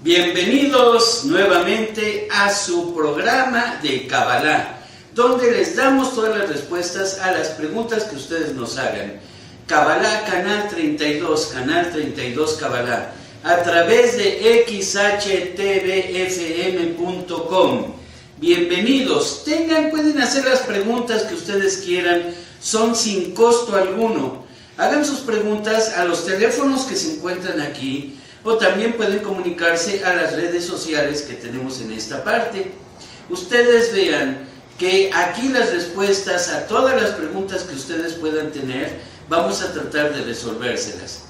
Bienvenidos nuevamente a su programa de Kabbalah, donde les damos todas las respuestas a las preguntas que ustedes nos hagan. Kabbalah, Canal 32 Kabbalah, a través de xhtvfm.com. Bienvenidos, pueden hacer las preguntas que ustedes quieran, son sin costo alguno. Hagan sus preguntas a los teléfonos que se encuentran aquí, o también pueden comunicarse a las redes sociales que tenemos en esta parte. Ustedes vean que aquí las respuestas a todas las preguntas que ustedes puedan tener, vamos a tratar de resolvérselas.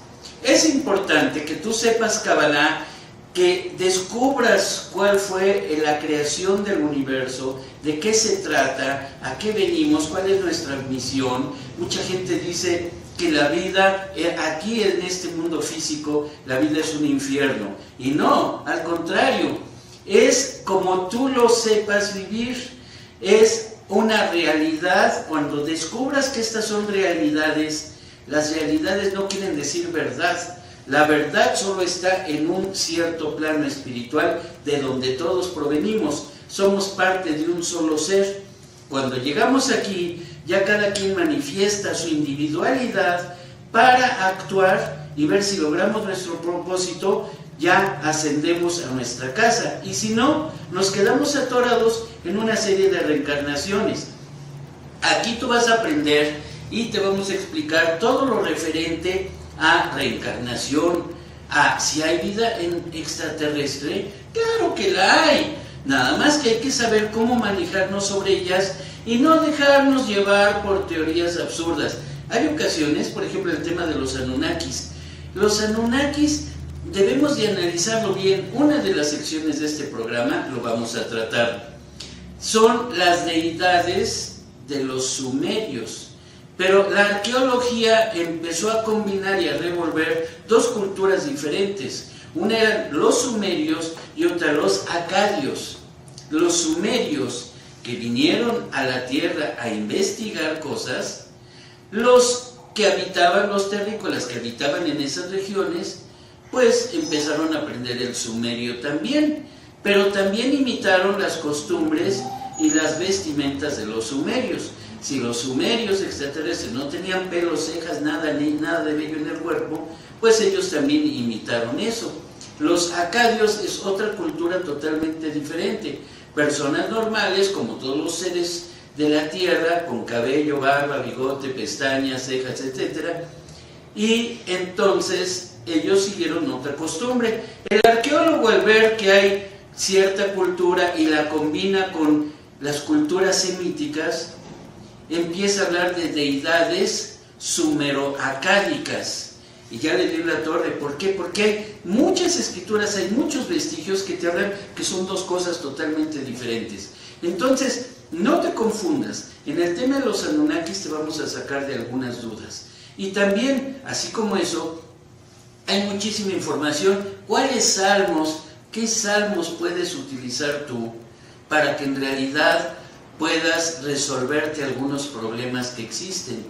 Es importante que tú sepas Kabbalah, que descubras cuál fue la creación del universo, de qué se trata, a qué venimos, cuál es nuestra misión. Mucha gente dice que la vida aquí en este mundo físico, la vida es un infierno. Y no, al contrario, es como tú lo sepas vivir, es una realidad. Cuando descubras que estas son realidades, las realidades no quieren decir verdad. La verdad solo está en un cierto plano espiritual de donde todos provenimos. Somos parte de un solo ser. Cuando llegamos aquí, ya cada quien manifiesta su individualidad para actuar y ver si logramos nuestro propósito, ya ascendemos a nuestra casa. Y si no, nos quedamos atorados en una serie de reencarnaciones. Aquí tú vas a aprender y te vamos a explicar todo lo referente a reencarnación, a si hay vida extraterrestre. Claro que la hay, nada más que hay que saber cómo manejarnos sobre ellas y no dejarnos llevar por teorías absurdas. Hay ocasiones, por ejemplo, el tema de los Anunnakis. Los Anunnakis debemos de analizarlo bien. Una de las secciones de este programa lo vamos a tratar. Son las deidades de los sumerios. Pero la arqueología empezó a combinar y a revolver dos culturas diferentes. Una eran los sumerios y otra los acadios. Los sumerios, que vinieron a la tierra a investigar cosas, los que habitaban, los terrícolas que habitaban en esas regiones, pues empezaron a aprender el sumerio también, pero también imitaron las costumbres y las vestimentas de los sumerios. Si los sumerios extraterrestres no tenían pelos, cejas, nada de vello en el cuerpo, pues ellos también imitaron eso. Los acadios es otra cultura totalmente diferente. Personas normales, como todos los seres de la tierra, con cabello, barba, bigote, pestañas, cejas, etc. Y entonces ellos siguieron otra costumbre. El arqueólogo, al ver que hay cierta cultura y la combina con las culturas semíticas, empieza a hablar de deidades sumero-acádicas. Y ya le dio la torre. ¿Por qué? Porque hay muchas escrituras, hay muchos vestigios que te hablan que son dos cosas totalmente diferentes. Entonces, no te confundas. En el tema de los Anunnakis te vamos a sacar de algunas dudas. Y también, así como eso, hay muchísima información. ¿Cuáles salmos, qué salmos puedes utilizar tú para que en realidad puedas resolverte algunos problemas que existen?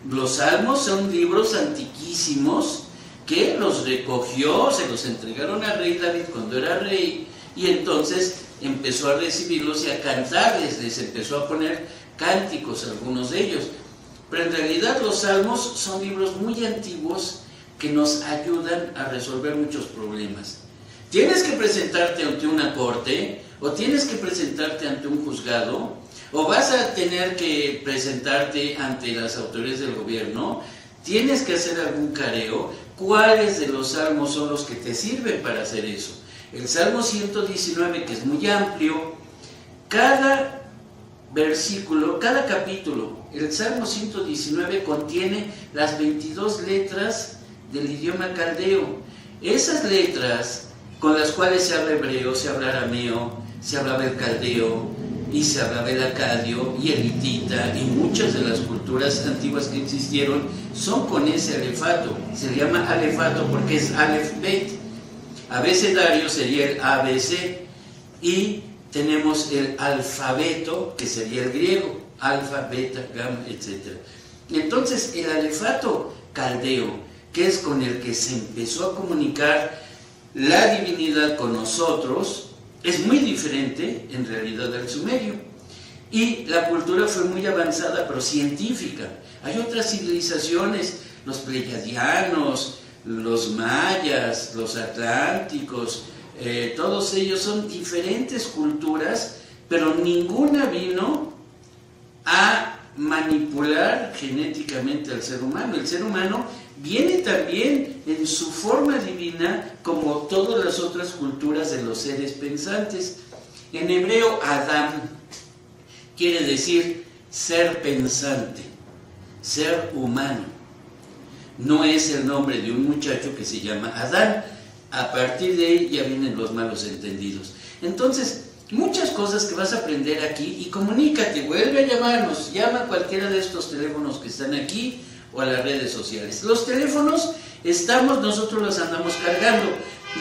Los salmos son libros antiquísimos que los recogió, se los entregaron al rey David cuando era rey, y entonces empezó a recibirlos y a cantarles, les empezó a poner cánticos a algunos de ellos. Pero en realidad los salmos son libros muy antiguos que nos ayudan a resolver muchos problemas. Tienes que presentarte ante una corte, o tienes que presentarte ante un juzgado, o vas a tener que presentarte ante las autoridades del gobierno, tienes que hacer algún careo. ¿Cuáles de los salmos son los que te sirven para hacer eso? El Salmo 119, que es muy amplio, cada versículo, cada capítulo, el Salmo 119 contiene las 22 letras del idioma caldeo. Esas letras con las cuales se habla hebreo, se habla arameo, se hablaba el caldeo, y se hablaba el acadio y el hitita, y muchas de las culturas antiguas que existieron son con ese alefato. Se llama alefato porque es Aleph Bet. Abecedario sería el ABC, y tenemos el alfabeto, que sería el griego, alfa, beta, gamma, etc. Entonces, el alefato caldeo, que es con el que se empezó a comunicar la divinidad con nosotros es muy diferente en realidad al sumerio. Y la cultura fue muy avanzada, pero científica. Hay otras civilizaciones, los pleiadianos, los mayas, los atlánticos, todos ellos son diferentes culturas, pero ninguna vino a manipular genéticamente al ser humano. El ser humano viene también en su forma divina, como todas las otras culturas de los seres pensantes. En hebreo, Adam quiere decir ser pensante, ser humano. No es el nombre de un muchacho que se llama Adán. A partir de ahí ya vienen los malos entendidos. Entonces, muchas cosas que vas a aprender aquí, y comunícate, vuelve a llamarnos, llama a cualquiera de estos teléfonos que están aquí o a las redes sociales. Los teléfonos nosotros los andamos cargando.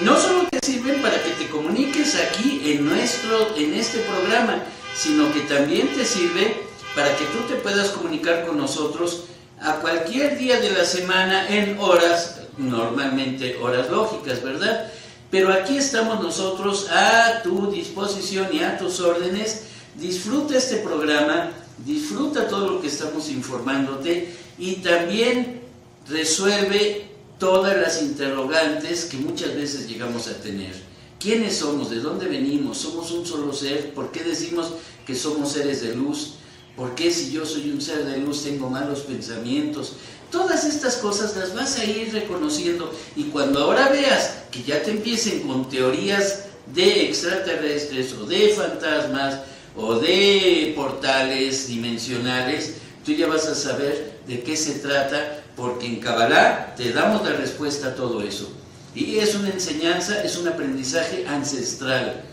No solo te sirven para que te comuniques aquí en este programa, sino que también te sirve para que tú te puedas comunicar con nosotros a cualquier día de la semana en horas, normalmente horas lógicas, ¿verdad? Pero aquí estamos nosotros a tu disposición y a tus órdenes. Disfruta este programa, disfruta todo lo que estamos informándote y también resuelve todas las interrogantes que muchas veces llegamos a tener. ¿Quiénes somos? ¿De dónde venimos? ¿Somos un solo ser? ¿Por qué decimos que somos seres de luz? ¿Por qué si yo soy un ser de luz tengo malos pensamientos? Todas estas cosas las vas a ir reconociendo, y cuando ahora veas que ya te empiecen con teorías de extraterrestres o de fantasmas o de portales dimensionales, tú ya vas a saber de qué se trata, porque en Kabbalah te damos la respuesta a todo eso. Y es una enseñanza, es un aprendizaje ancestral.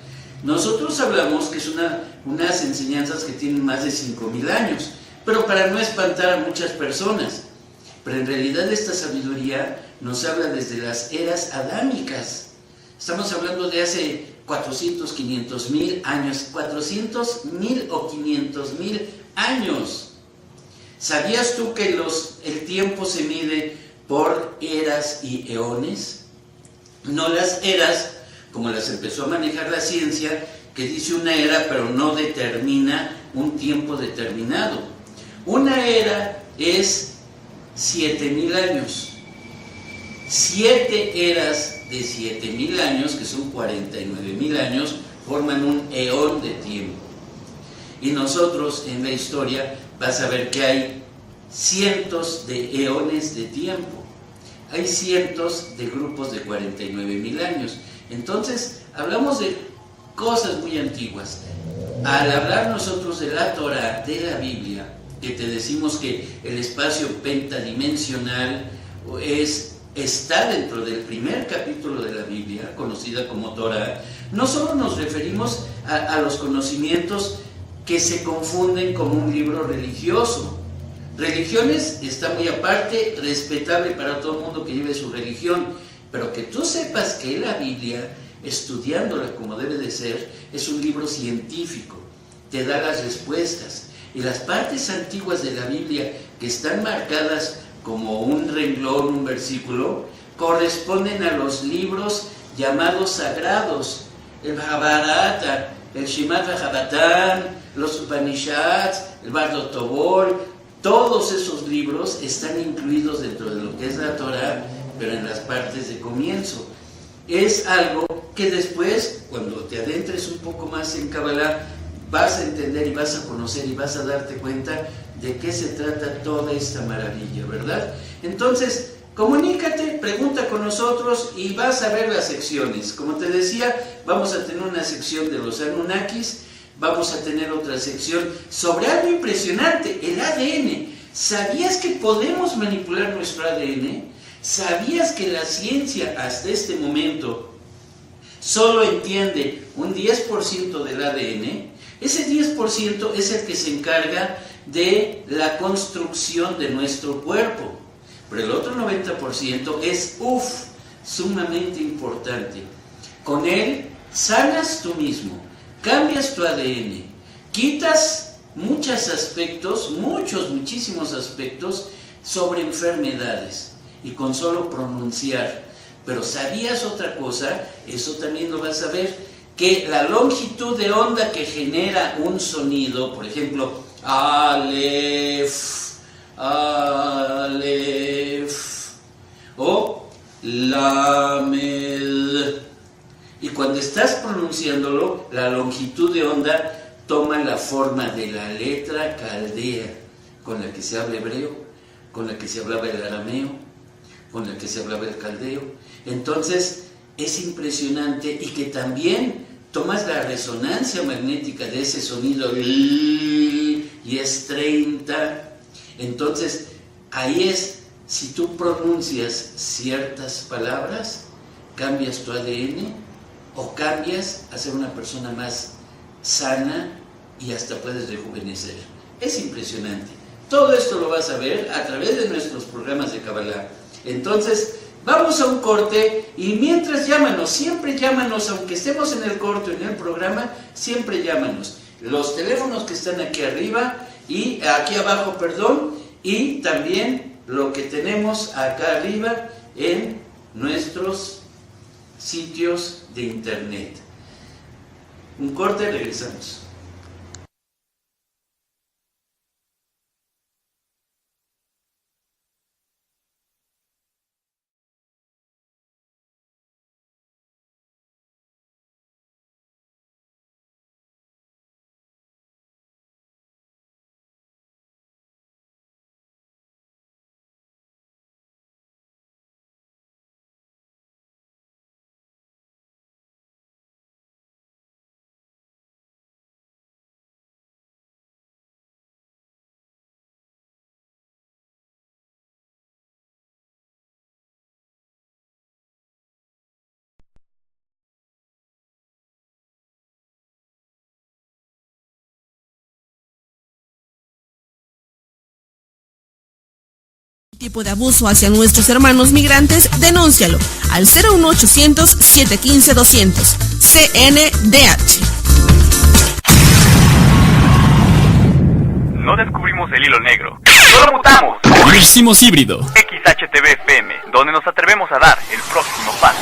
Nosotros hablamos que es unas enseñanzas que tienen más de 5,000 años, pero para no espantar a muchas personas. Pero en realidad esta sabiduría nos habla desde las eras adámicas. Estamos hablando de hace 400, 500,000 años, 400,000 o 500,000 años. ¿Sabías tú que el tiempo se mide por eras y eones? No las eras, como las empezó a manejar la ciencia, que dice una era pero no determina un tiempo determinado. Una era es 7,000 años. 7 eras de 7,000 años, que son 49,000 años, forman un eón de tiempo. Y nosotros en la historia vas a ver que hay cientos de eones de tiempo. Hay cientos de grupos de 49,000 años. Entonces, hablamos de cosas muy antiguas. Al hablar nosotros de la Torah, de la Biblia, que te decimos que el espacio pentadimensional está dentro del primer capítulo de la Biblia, conocida como Torah, no solo nos referimos a los conocimientos que se confunden como un libro religioso. Religiones está muy aparte, respetable para todo el mundo que lleve su religión, pero que tú sepas que la Biblia, estudiándola como debe de ser, es un libro científico, te da las respuestas. Y las partes antiguas de la Biblia que están marcadas como un renglón, un versículo, corresponden a los libros llamados sagrados, el Mahabharata, el Shrimad Bhagavatam, los Upanishads, el Bhagavad Gita. Todos esos libros están incluidos dentro de lo que es la Torah, pero en las partes de comienzo. Es algo que después, cuando te adentres un poco más en Kabbalah, vas a entender y vas a conocer y vas a darte cuenta de qué se trata toda esta maravilla, ¿verdad? Entonces, comunícate, pregunta con nosotros y vas a ver las secciones. Como te decía, vamos a tener una sección de los Anunnakis, vamos a tener otra sección sobre algo impresionante, el ADN. ¿Sabías que podemos manipular nuestro ADN? ¿Sabías que la ciencia hasta este momento solo entiende un 10% del ADN? Ese 10% es el que se encarga de la construcción de nuestro cuerpo, pero el otro 90% es sumamente importante. Con él sanas tú mismo, cambias tu ADN, quitas muchísimos aspectos sobre enfermedades, y con solo pronunciar Pero ¿sabías otra cosa? Eso también lo vas a ver, que la longitud de onda que genera un sonido, por ejemplo, Aleph, Aleph, o Lamed, y cuando estás pronunciándolo, la longitud de onda toma la forma de la letra caldea, con la que se habla hebreo, con la que se hablaba el arameo, con la que se hablaba el caldeo. Entonces, es impresionante, y que también tomas la resonancia magnética de ese sonido y es 30. Entonces, ahí es, si tú pronuncias ciertas palabras, cambias tu ADN o cambias a ser una persona más sana y hasta puedes rejuvenecer. Es impresionante. Todo esto lo vas a ver a través de nuestros programas de Kabbalah. Entonces, vamos a un corte, y mientras llámanos, siempre llámanos, aunque estemos en el corte o en el programa, siempre llámanos. Los teléfonos que están aquí arriba, y aquí abajo, perdón, y también lo que tenemos acá arriba en nuestros sitios de internet. Un corte, regresamos. Tipo de abuso hacia nuestros hermanos migrantes, denúncialo al 01800-715-200. CNDH. No descubrimos el hilo negro, solo mutamos. Lo hicimos híbrido. XHTV-FM, donde nos atrevemos a dar el próximo paso.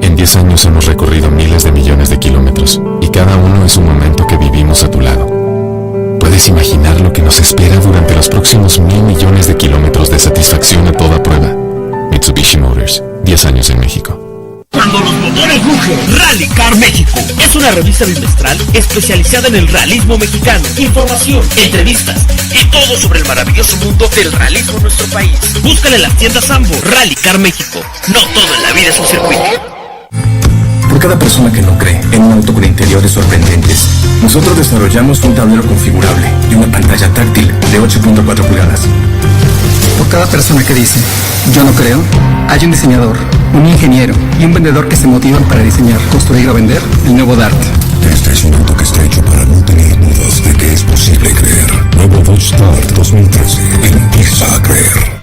En 10 años hemos recorrido miles de millones de kilómetros, y cada uno es un momento que vivimos a tu lado. ¿Puedes imaginar lo que nos espera durante los próximos 1,000 millones de kilómetros de satisfacción a toda prueba? Mitsubishi Motors, 10 años en México. Cuando los motores rugen, Rally Car México es una revista bimestral especializada en el realismo mexicano. Información, entrevistas y todo sobre el maravilloso mundo del realismo en nuestro país. Búscala en las tiendas Sambo. Rally Car México. No todo en la vida es un circuito. Por cada persona que no cree en un auto con interiores sorprendentes, nosotros desarrollamos un tablero configurable y una pantalla táctil de 8.4 pulgadas. Por cada persona que dice, yo no creo, hay un diseñador, un ingeniero y un vendedor que se motivan para diseñar, construir o vender el nuevo Dart. Este es un auto que está hecho para no tener dudas de que es posible creer. Nuevo Dodge Dart 2013. Empieza a creer.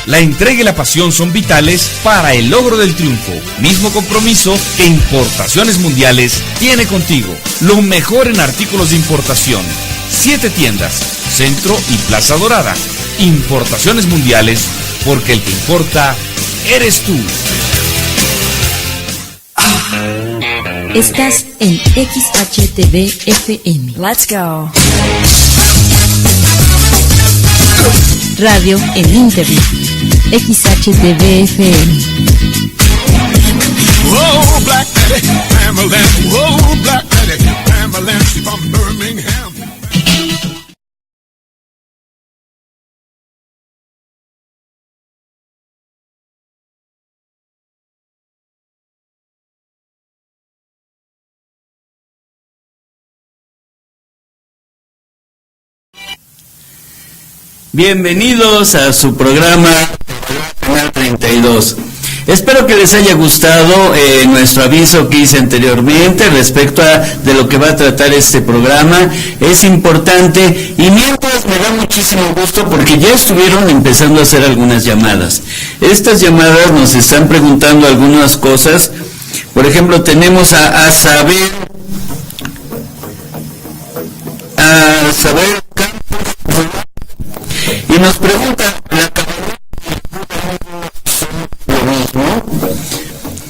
La entrega y la pasión son vitales para el logro del triunfo. Mismo compromiso que Importaciones Mundiales tiene contigo. Lo mejor en artículos de importación. 7 tiendas, Centro y Plaza Dorada. Importaciones Mundiales, porque el que importa eres tú. Estás en XHTV FM. Let's go. Radio en Internet. XHTV FM. Oh, Black Daddy, Pamela. Oh, Black Daddy, Pamela. She's from Birmingham. Bienvenidos a su programa Canal 32. Espero que les haya gustado nuestro aviso que hice anteriormente respecto de lo que va a tratar este programa. Es importante, y mientras me da muchísimo gusto porque ya estuvieron empezando a hacer algunas llamadas. Estas llamadas nos están preguntando algunas cosas. Por ejemplo, tenemos a Saber Campos, y nos pregunta, ¿la Kabbalah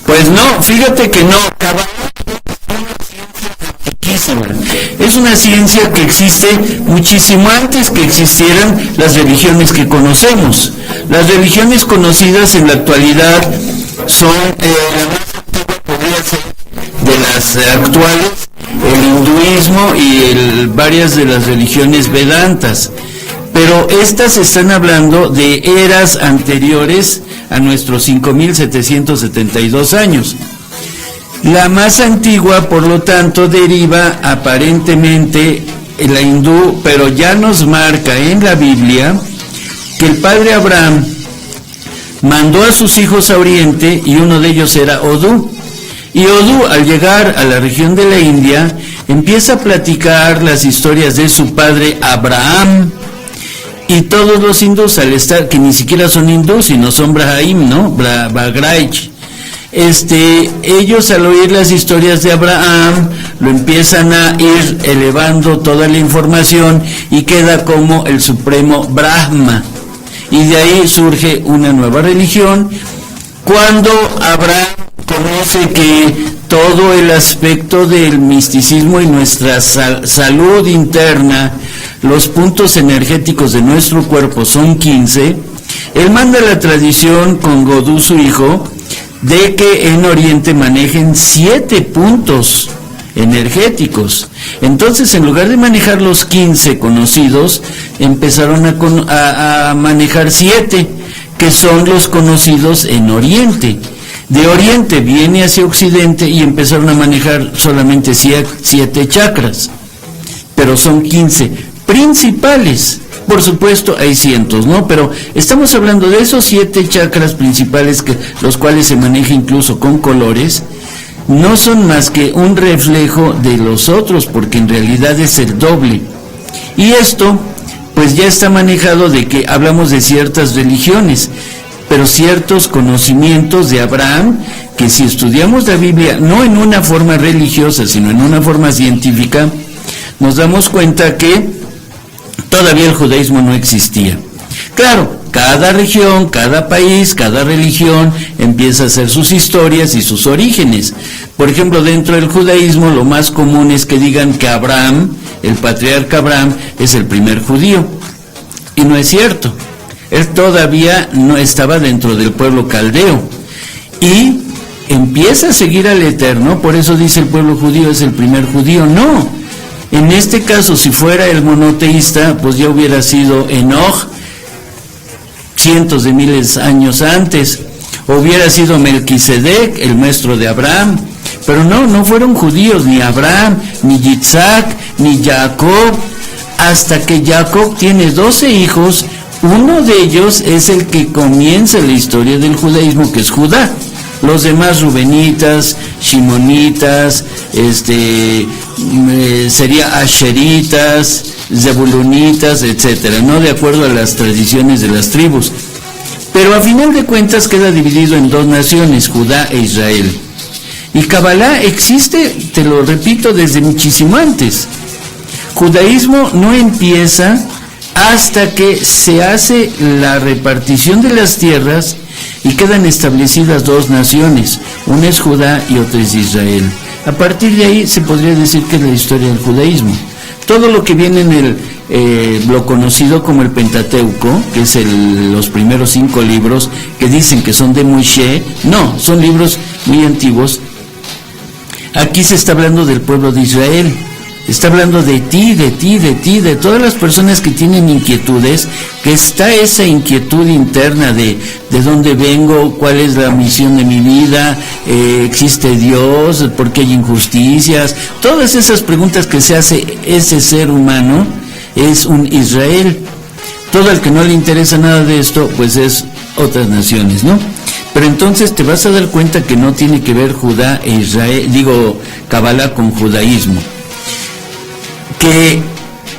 Pues no, fíjate que no. Kabbalah es una ciencia que existe muchísimo antes que existieran las religiones que conocemos. Las religiones conocidas en la actualidad son, la más antigua podría ser de las actuales, el hinduismo y varias de las religiones vedantas. Pero estas están hablando de eras anteriores a nuestros 5.772 años. La más antigua, por lo tanto, deriva aparentemente en la hindú, pero ya nos marca en la Biblia que el padre Abraham mandó a sus hijos a Oriente y uno de ellos era Odú. Y Odú, al llegar a la región de la India, empieza a platicar las historias de su padre Abraham. Y todos los hindús, al estar, que ni siquiera son hindús, sino son Brahim, ¿no? Bagraich. Ellos al oír las historias de Abraham, lo empiezan a ir elevando toda la información y queda como el supremo Brahma. Y de ahí surge una nueva religión. Cuando Abraham conoce que todo el aspecto del misticismo y nuestra salud interna, los puntos energéticos de nuestro cuerpo son 15, él manda la tradición con Godú, su hijo, de que en Oriente manejen 7 puntos energéticos. Entonces, en lugar de manejar los 15 conocidos, empezaron a manejar 7, que son los conocidos en Oriente. De Oriente viene hacia Occidente y empezaron a manejar solamente 7 chakras, pero son 15 principales. Por supuesto hay cientos, ¿no? Pero estamos hablando de esos 7 chakras principales, los cuales se maneja incluso con colores. No son más que un reflejo de los otros, porque en realidad es el doble. Y esto, pues ya está manejado de que hablamos de ciertas religiones, pero ciertos conocimientos de Abraham, que si estudiamos la Biblia, no en una forma religiosa, sino en una forma científica, nos damos cuenta que todavía el judaísmo no existía. Claro, cada región, cada país, cada religión empieza a hacer sus historias y sus orígenes. Por ejemplo, dentro del judaísmo lo más común es que digan que Abraham, el patriarca Abraham, es el primer judío. Y no es cierto. Él todavía no estaba dentro del pueblo caldeo. Y empieza a seguir al Eterno, por eso dice el pueblo judío es el primer judío. No. En este caso, si fuera el monoteísta, pues ya hubiera sido Enoch, cientos de miles de años antes, o hubiera sido Melquisedec, el maestro de Abraham. Pero no fueron judíos, ni Abraham, ni Yitzhak, ni Jacob, hasta que Jacob tiene 12 hijos. Uno de ellos es el que comienza la historia del judaísmo, que es Judá. Los demás rubenitas, shimonitas, sería asheritas, zebulonitas, etcétera, no de acuerdo a las tradiciones de las tribus. Pero a final de cuentas queda dividido en 2 naciones, Judá e Israel. Y Kabbalah existe, te lo repito, desde muchísimo antes. Judaísmo no empieza hasta que se hace la repartición de las tierras y quedan establecidas 2 naciones, una es Judá y otra es Israel. A partir de ahí se podría decir que es la historia del judaísmo. Todo lo que viene en lo conocido como el Pentateuco, que es los primeros 5 libros que dicen que son de Moshe, no, son libros muy antiguos. Aquí se está hablando del pueblo de Israel. Está hablando de ti, de todas las personas que tienen inquietudes, que está esa inquietud interna de dónde vengo, cuál es la misión de mi vida, existe Dios, por qué hay injusticias, todas esas preguntas que se hace ese ser humano es un Israel. Todo el que no le interesa nada de esto, pues es otras naciones, ¿no? Pero entonces te vas a dar cuenta que no tiene que ver Judá e Israel, Kabbalah con judaísmo. Que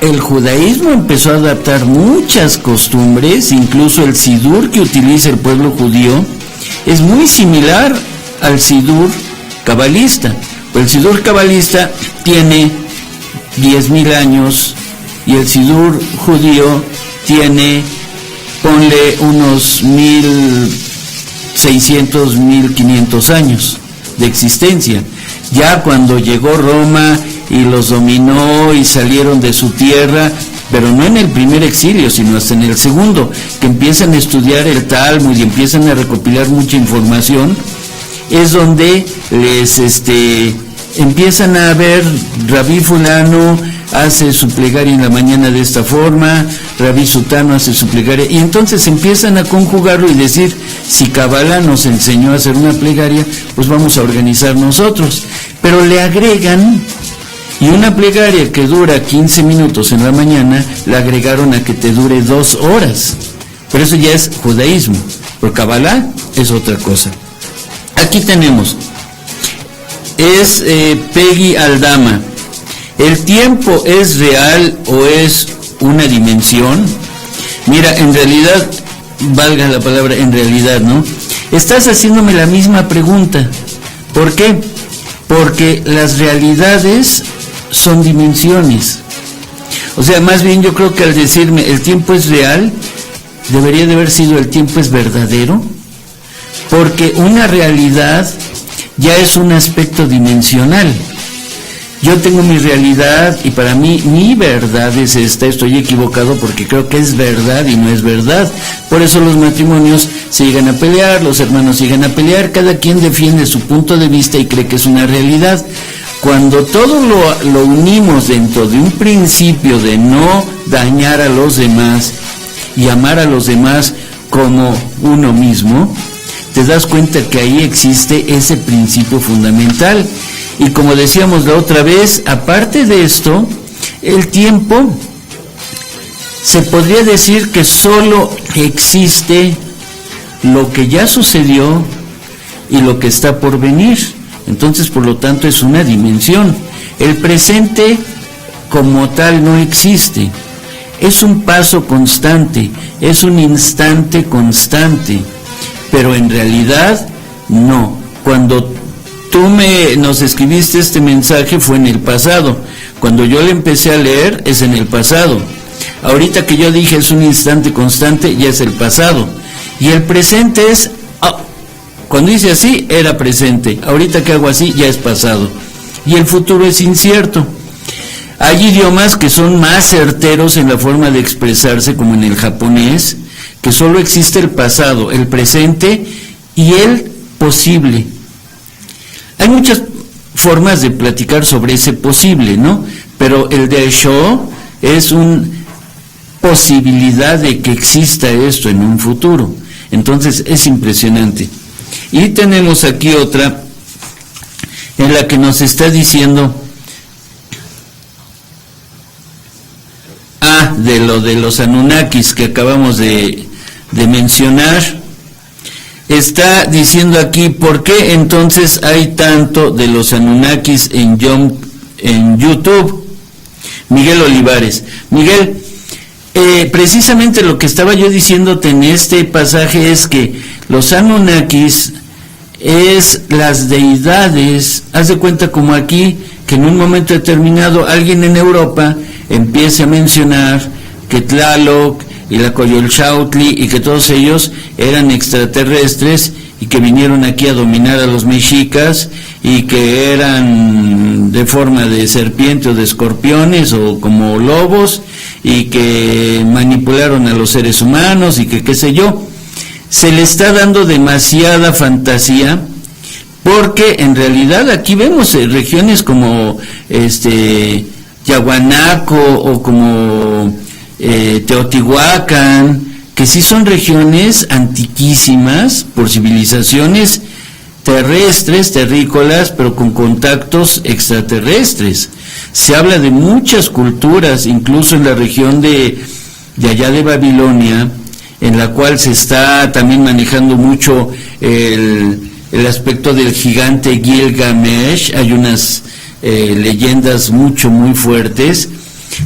el judaísmo empezó a adaptar muchas costumbres, incluso el sidur que utiliza el pueblo judío es muy similar al sidur cabalista. El sidur cabalista tiene 10.000 años y el sidur judío tiene, ponle unos 1.000 600, 1500 años de existencia. Ya cuando llegó Roma y los dominó y salieron de su tierra, pero no en el primer exilio, sino hasta en el segundo, que empiezan a estudiar el Talmud y empiezan a recopilar mucha información, es donde les empiezan a ver, Rabí fulano hace su plegaria en la mañana de esta forma, Rabí sutano hace su plegaria, y entonces empiezan a conjugarlo y decir, si Kabbalah nos enseñó a hacer una plegaria, pues vamos a organizar nosotros. Pero le agregan, y una plegaria que dura 15 minutos en la mañana, la agregaron a que te dure 2 horas. Pero eso ya es judaísmo, pero Kabbalah es otra cosa. Aquí tenemos, es Peggy Aldama. ¿El tiempo es real o es una dimensión? Mira, en realidad, valga la palabra en realidad, ¿no? Estás haciéndome la misma pregunta. ¿Por qué? Porque las realidades son dimensiones. O sea, más bien yo creo que al decirme el tiempo es real, debería de haber sido el tiempo es verdadero, porque una realidad ya es un aspecto dimensional. Yo tengo mi realidad y para mí mi verdad es esta, estoy equivocado porque creo que es verdad y no es verdad. Por eso los matrimonios se llegan a pelear, los hermanos se llegan a pelear, cada quien defiende su punto de vista y cree que es una realidad. Cuando todo lo unimos dentro de un principio de no dañar a los demás y amar a los demás como uno mismo, te das cuenta que ahí existe ese principio fundamental. Y como decíamos la otra vez, aparte de esto, el tiempo, se podría decir que solo existe lo que ya sucedió y lo que está por venir. Entonces, por lo tanto, es una dimensión. El presente como tal no existe. Es un paso constante, es un instante constante, pero en realidad no. Cuando tú nos escribiste este mensaje fue en el pasado. Cuando yo le empecé a leer es en el pasado. Ahorita que yo dije es un instante constante, ya es el pasado. Y el presente es, cuando hice así era presente. Ahorita que hago así ya es pasado. Y el futuro es incierto. Hay idiomas que son más certeros en la forma de expresarse, como en el japonés, que solo existe el pasado, el presente y el posible. Hay muchas formas de platicar sobre ese posible, ¿no? Pero el de Sho es una posibilidad de que exista esto en un futuro. Entonces es impresionante. Y tenemos aquí otra en la que nos está diciendo de lo de los Anunnakis que acabamos de mencionar. Está diciendo aquí, ¿por qué entonces hay tanto de los Anunnakis en YouTube? Miguel Olivares. Miguel, precisamente lo que estaba yo diciéndote en este pasaje es que los Anunnakis es las deidades, haz de cuenta como aquí, que en un momento determinado alguien en Europa empiece a mencionar que Tlaloc y la Coyolxautli y que todos ellos eran extraterrestres y que vinieron aquí a dominar a los mexicas y que eran de forma de serpiente o de escorpiones o como lobos y que manipularon a los seres humanos y que qué sé yo. Se le está dando demasiada fantasía porque en realidad aquí vemos regiones como Yaguanaco o como Teotihuacán, que sí son regiones antiquísimas por civilizaciones terrestres, terrícolas, pero con contactos extraterrestres. Se habla de muchas culturas, incluso en la región de allá de Babilonia, en la cual se está también manejando mucho el aspecto del gigante Gilgamesh. Hay unas leyendas muy fuertes,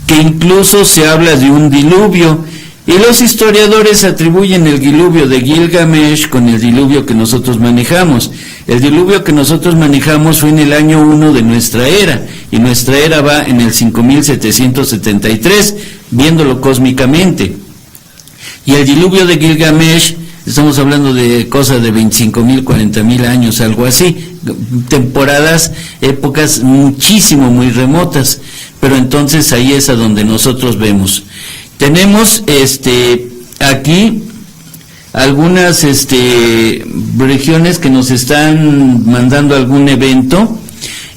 que incluso se habla de un diluvio, y los historiadores atribuyen el diluvio de Gilgamesh con el diluvio que nosotros manejamos. El diluvio que nosotros manejamos fue en el año 1 de nuestra era, y nuestra era va en el 5773, viéndolo cósmicamente. Y el diluvio de Gilgamesh estamos hablando de cosas de 25,000, 40,000 años, algo así, temporadas, épocas muy remotas, pero entonces ahí es a donde nosotros vemos. Tenemos aquí algunas regiones que nos están mandando algún evento,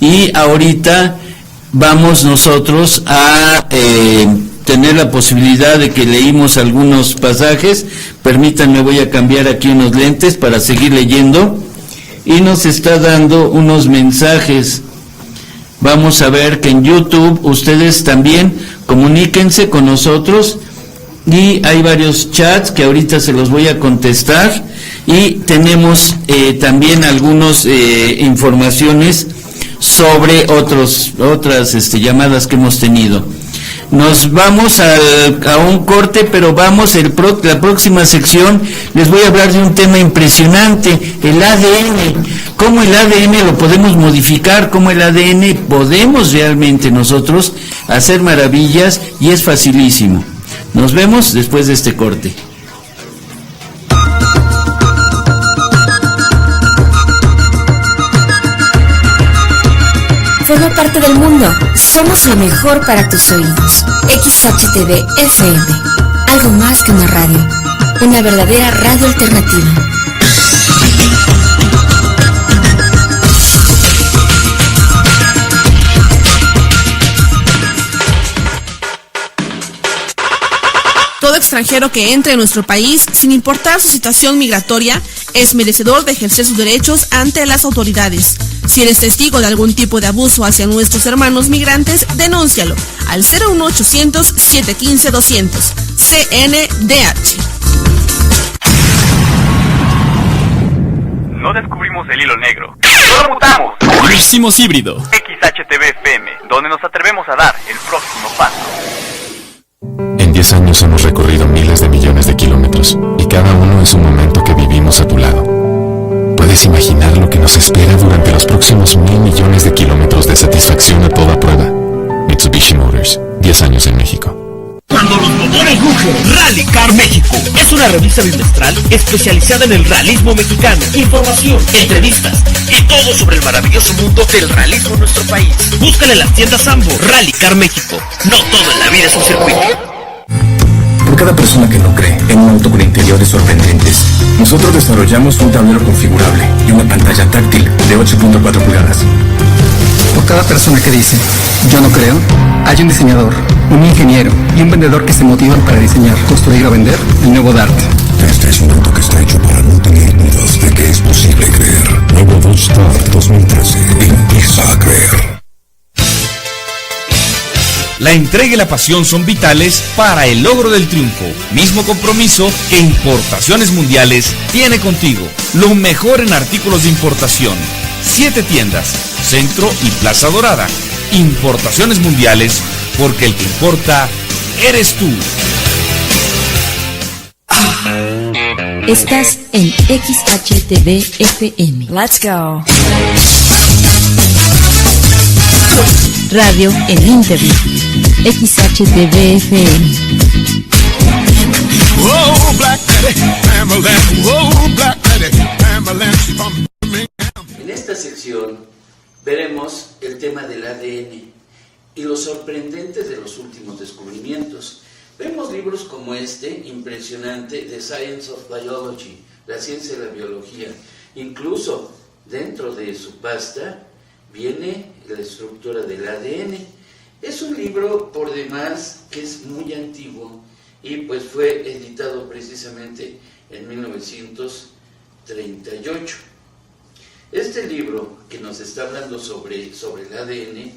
y ahorita vamos nosotros a tener la posibilidad de que leímos algunos pasajes. Permítanme, voy a cambiar aquí unos lentes para seguir leyendo, y nos está dando unos mensajes. Vamos a ver que en YouTube ustedes también comuníquense con nosotros, y hay varios chats que ahorita se los voy a contestar, y tenemos también algunas informaciones sobre otras llamadas que hemos tenido. Nos vamos a un corte, pero vamos, la próxima sección les voy a hablar de un tema impresionante, el ADN. Cómo el ADN lo podemos modificar, cómo el ADN podemos realmente nosotros hacer maravillas, y es facilísimo. Nos vemos después de este corte. Forma parte del mundo. Somos lo mejor para tus oídos. XHTV FM. Algo más que una radio. Una verdadera radio alternativa. Todo extranjero que entre en nuestro país, sin importar su situación migratoria, es merecedor de ejercer sus derechos ante las autoridades. Si eres testigo de algún tipo de abuso hacia nuestros hermanos migrantes, denúncialo al 01800-715-200. CNDH. No descubrimos el hilo negro. ¡Solo mutamos! Lo hicimos híbrido. XHTV FM, donde nos atrevemos a dar el próximo paso. En 10 años hemos recorrido miles de millones de kilómetros, y cada uno es un momento que vivimos a tu lado. ¿Puedes imaginar lo que nos espera durante los próximos 1,000 millones de kilómetros de satisfacción a toda prueba? Mitsubishi Motors, 10 años en México. Cuando los motores rugen, Rally Car México es una revista bimestral especializada en el realismo mexicano. Información, entrevistas y todo sobre el maravilloso mundo del realismo en nuestro país. Búscala en las tiendas Sambo. Rally Car México. No todo en la vida es un circuito. Por cada persona que no cree en un auto con interiores sorprendentes, nosotros desarrollamos un tablero configurable y una pantalla táctil de 8.4 pulgadas. Por cada persona que dice, yo no creo, hay un diseñador, un ingeniero y un vendedor que se motivan para diseñar, construir o vender el nuevo Dart. Este es un auto que está hecho para no tener dudas de que es posible creer. Nuevo Dodge Dart 2013. Empieza a creer. La entrega y la pasión son vitales para el logro del triunfo. Mismo compromiso que Importaciones Mundiales tiene contigo. Lo mejor en artículos de importación. 7 tiendas, Centro y Plaza Dorada. Importaciones Mundiales, porque el que importa eres tú. Estás en XHTV FM. Let's go. Radio en Internet. XHTV FM. En esta sección veremos el tema del ADN y lo sorprendente de los últimos descubrimientos. Vemos libros como este, impresionante, The Science of Biology, la ciencia de la biología. Incluso dentro de su pasta viene la estructura del ADN. Es un libro por demás que es muy antiguo y pues fue editado precisamente en 1938. Este libro que nos está hablando sobre el ADN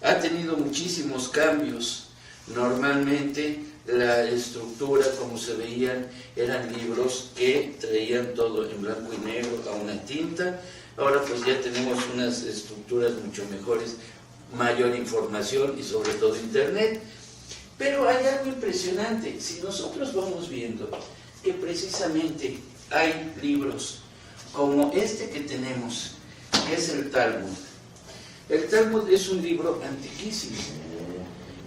ha tenido muchísimos cambios. Normalmente la estructura, como se veían, eran libros que traían todo en blanco y negro a una tinta. Ahora pues ya tenemos unas estructuras mucho mejores, mayor información y sobre todo internet. Pero hay algo impresionante. Si nosotros vamos viendo que precisamente hay libros como este que tenemos, que es el Talmud. El Talmud es un libro antiquísimo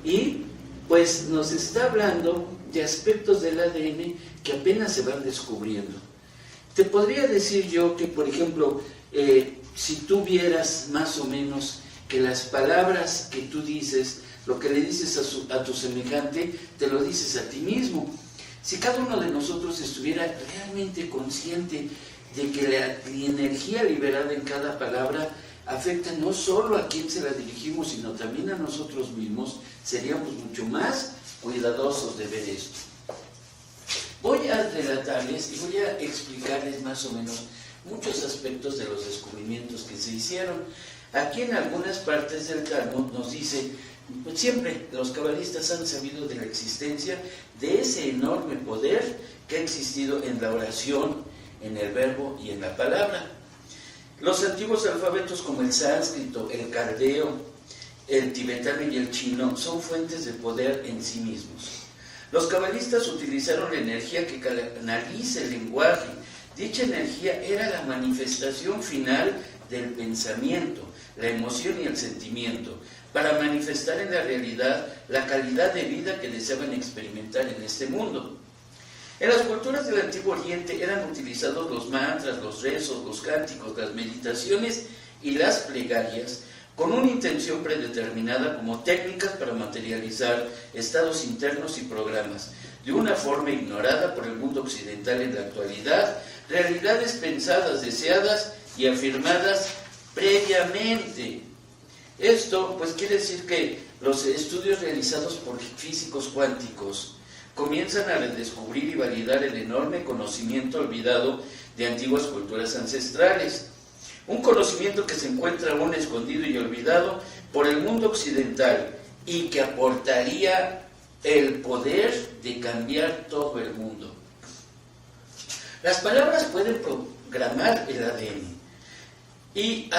y pues nos está hablando de aspectos del ADN que apenas se van descubriendo. Te podría decir yo que, por ejemplo, si tú vieras más o menos que las palabras que tú dices, lo que le dices a tu semejante, te lo dices a ti mismo. Si cada uno de nosotros estuviera realmente consciente de que la energía liberada en cada palabra afecta no solo a quien se la dirigimos, sino también a nosotros mismos, seríamos mucho más cuidadosos de ver esto. Voy a relatarles y voy a explicarles más o menos muchos aspectos de los descubrimientos que se hicieron. Aquí en algunas partes del Talmud nos dice, pues siempre los cabalistas han sabido de la existencia de ese enorme poder que ha existido en la oración, en el verbo y en la palabra. Los antiguos alfabetos como el sánscrito, el caldeo, el tibetano y el chino son fuentes de poder en sí mismos. Los cabalistas utilizaron la energía que canaliza el lenguaje. Dicha energía era la manifestación final del pensamiento, la emoción y el sentimiento, para manifestar en la realidad la calidad de vida que deseaban experimentar en este mundo. En las culturas del Antiguo Oriente eran utilizados los mantras, los rezos, los cánticos, las meditaciones y las plegarias con una intención predeterminada como técnicas para materializar estados internos y programas, de una forma ignorada por el mundo occidental en la actualidad, realidades pensadas, deseadas y afirmadas previamente. Esto pues quiere decir que los estudios realizados por físicos cuánticos comienzan a redescubrir y validar el enorme conocimiento olvidado de antiguas culturas ancestrales. Un conocimiento que se encuentra aún escondido y olvidado por el mundo occidental y que aportaría el poder de cambiar todo el mundo. Las palabras pueden programar el ADN y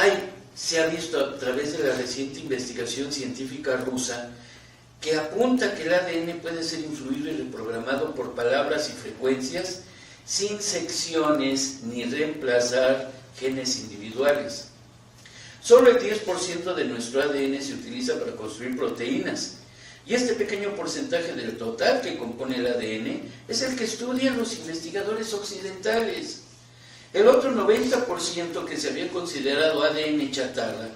se ha visto a través de la reciente investigación científica rusa que apunta que el ADN puede ser influido y reprogramado por palabras y frecuencias sin secciones ni reemplazar genes individuales. Solo el 10% de nuestro ADN se utiliza para construir proteínas, y este pequeño porcentaje del total que compone el ADN es el que estudian los investigadores occidentales. El otro 90% que se había considerado ADN chatarra,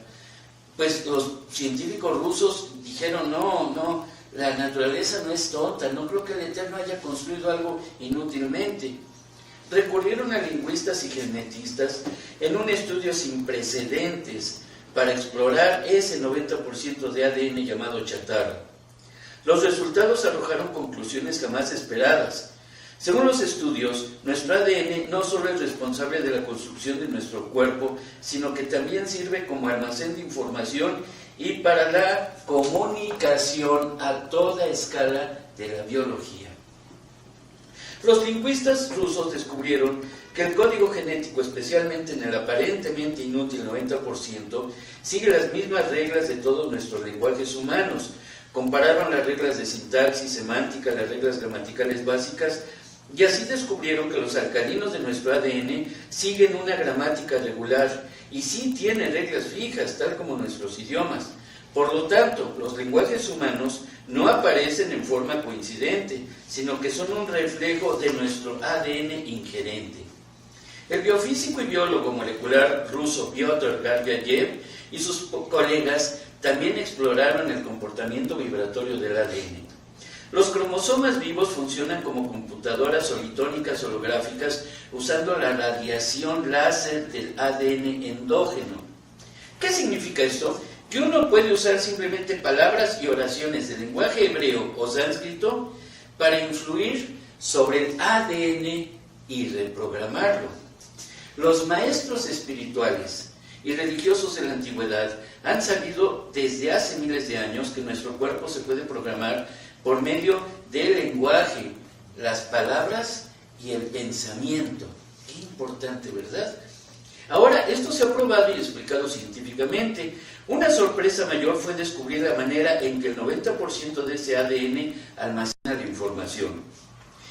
pues los científicos rusos dijeron, no, la naturaleza no es tonta, no creo que el Eterno haya construido algo inútilmente. Recurrieron a lingüistas y genetistas en un estudio sin precedentes para explorar ese 90% de ADN llamado chatarra. Los resultados arrojaron conclusiones jamás esperadas. Según los estudios, nuestro ADN no solo es responsable de la construcción de nuestro cuerpo, sino que también sirve como almacén de información y para la comunicación a toda escala de la biología. Los lingüistas rusos descubrieron que el código genético, especialmente en el aparentemente inútil 90%, sigue las mismas reglas de todos nuestros lenguajes humanos. Compararon las reglas de sintaxis, semántica, las reglas gramaticales básicas, y así descubrieron que los alcalinos de nuestro ADN siguen una gramática regular y sí tienen reglas fijas, tal como nuestros idiomas. Por lo tanto, los lenguajes humanos no aparecen en forma coincidente, sino que son un reflejo de nuestro ADN ingerente. El biofísico y biólogo molecular ruso Piotr Gargayev y sus colegas también exploraron el comportamiento vibratorio del ADN. Los cromosomas vivos funcionan como computadoras solitónicas holográficas usando la radiación láser del ADN endógeno. ¿Qué significa esto? Que uno puede usar simplemente palabras y oraciones del lenguaje hebreo o sánscrito para influir sobre el ADN y reprogramarlo. Los maestros espirituales y religiosos de la antigüedad han sabido desde hace miles de años que nuestro cuerpo se puede programar por medio del lenguaje, las palabras y el pensamiento. Qué importante, ¿verdad? Ahora, esto se ha probado y explicado científicamente. Una sorpresa mayor fue descubrir la manera en que el 90% de ese ADN almacena la información.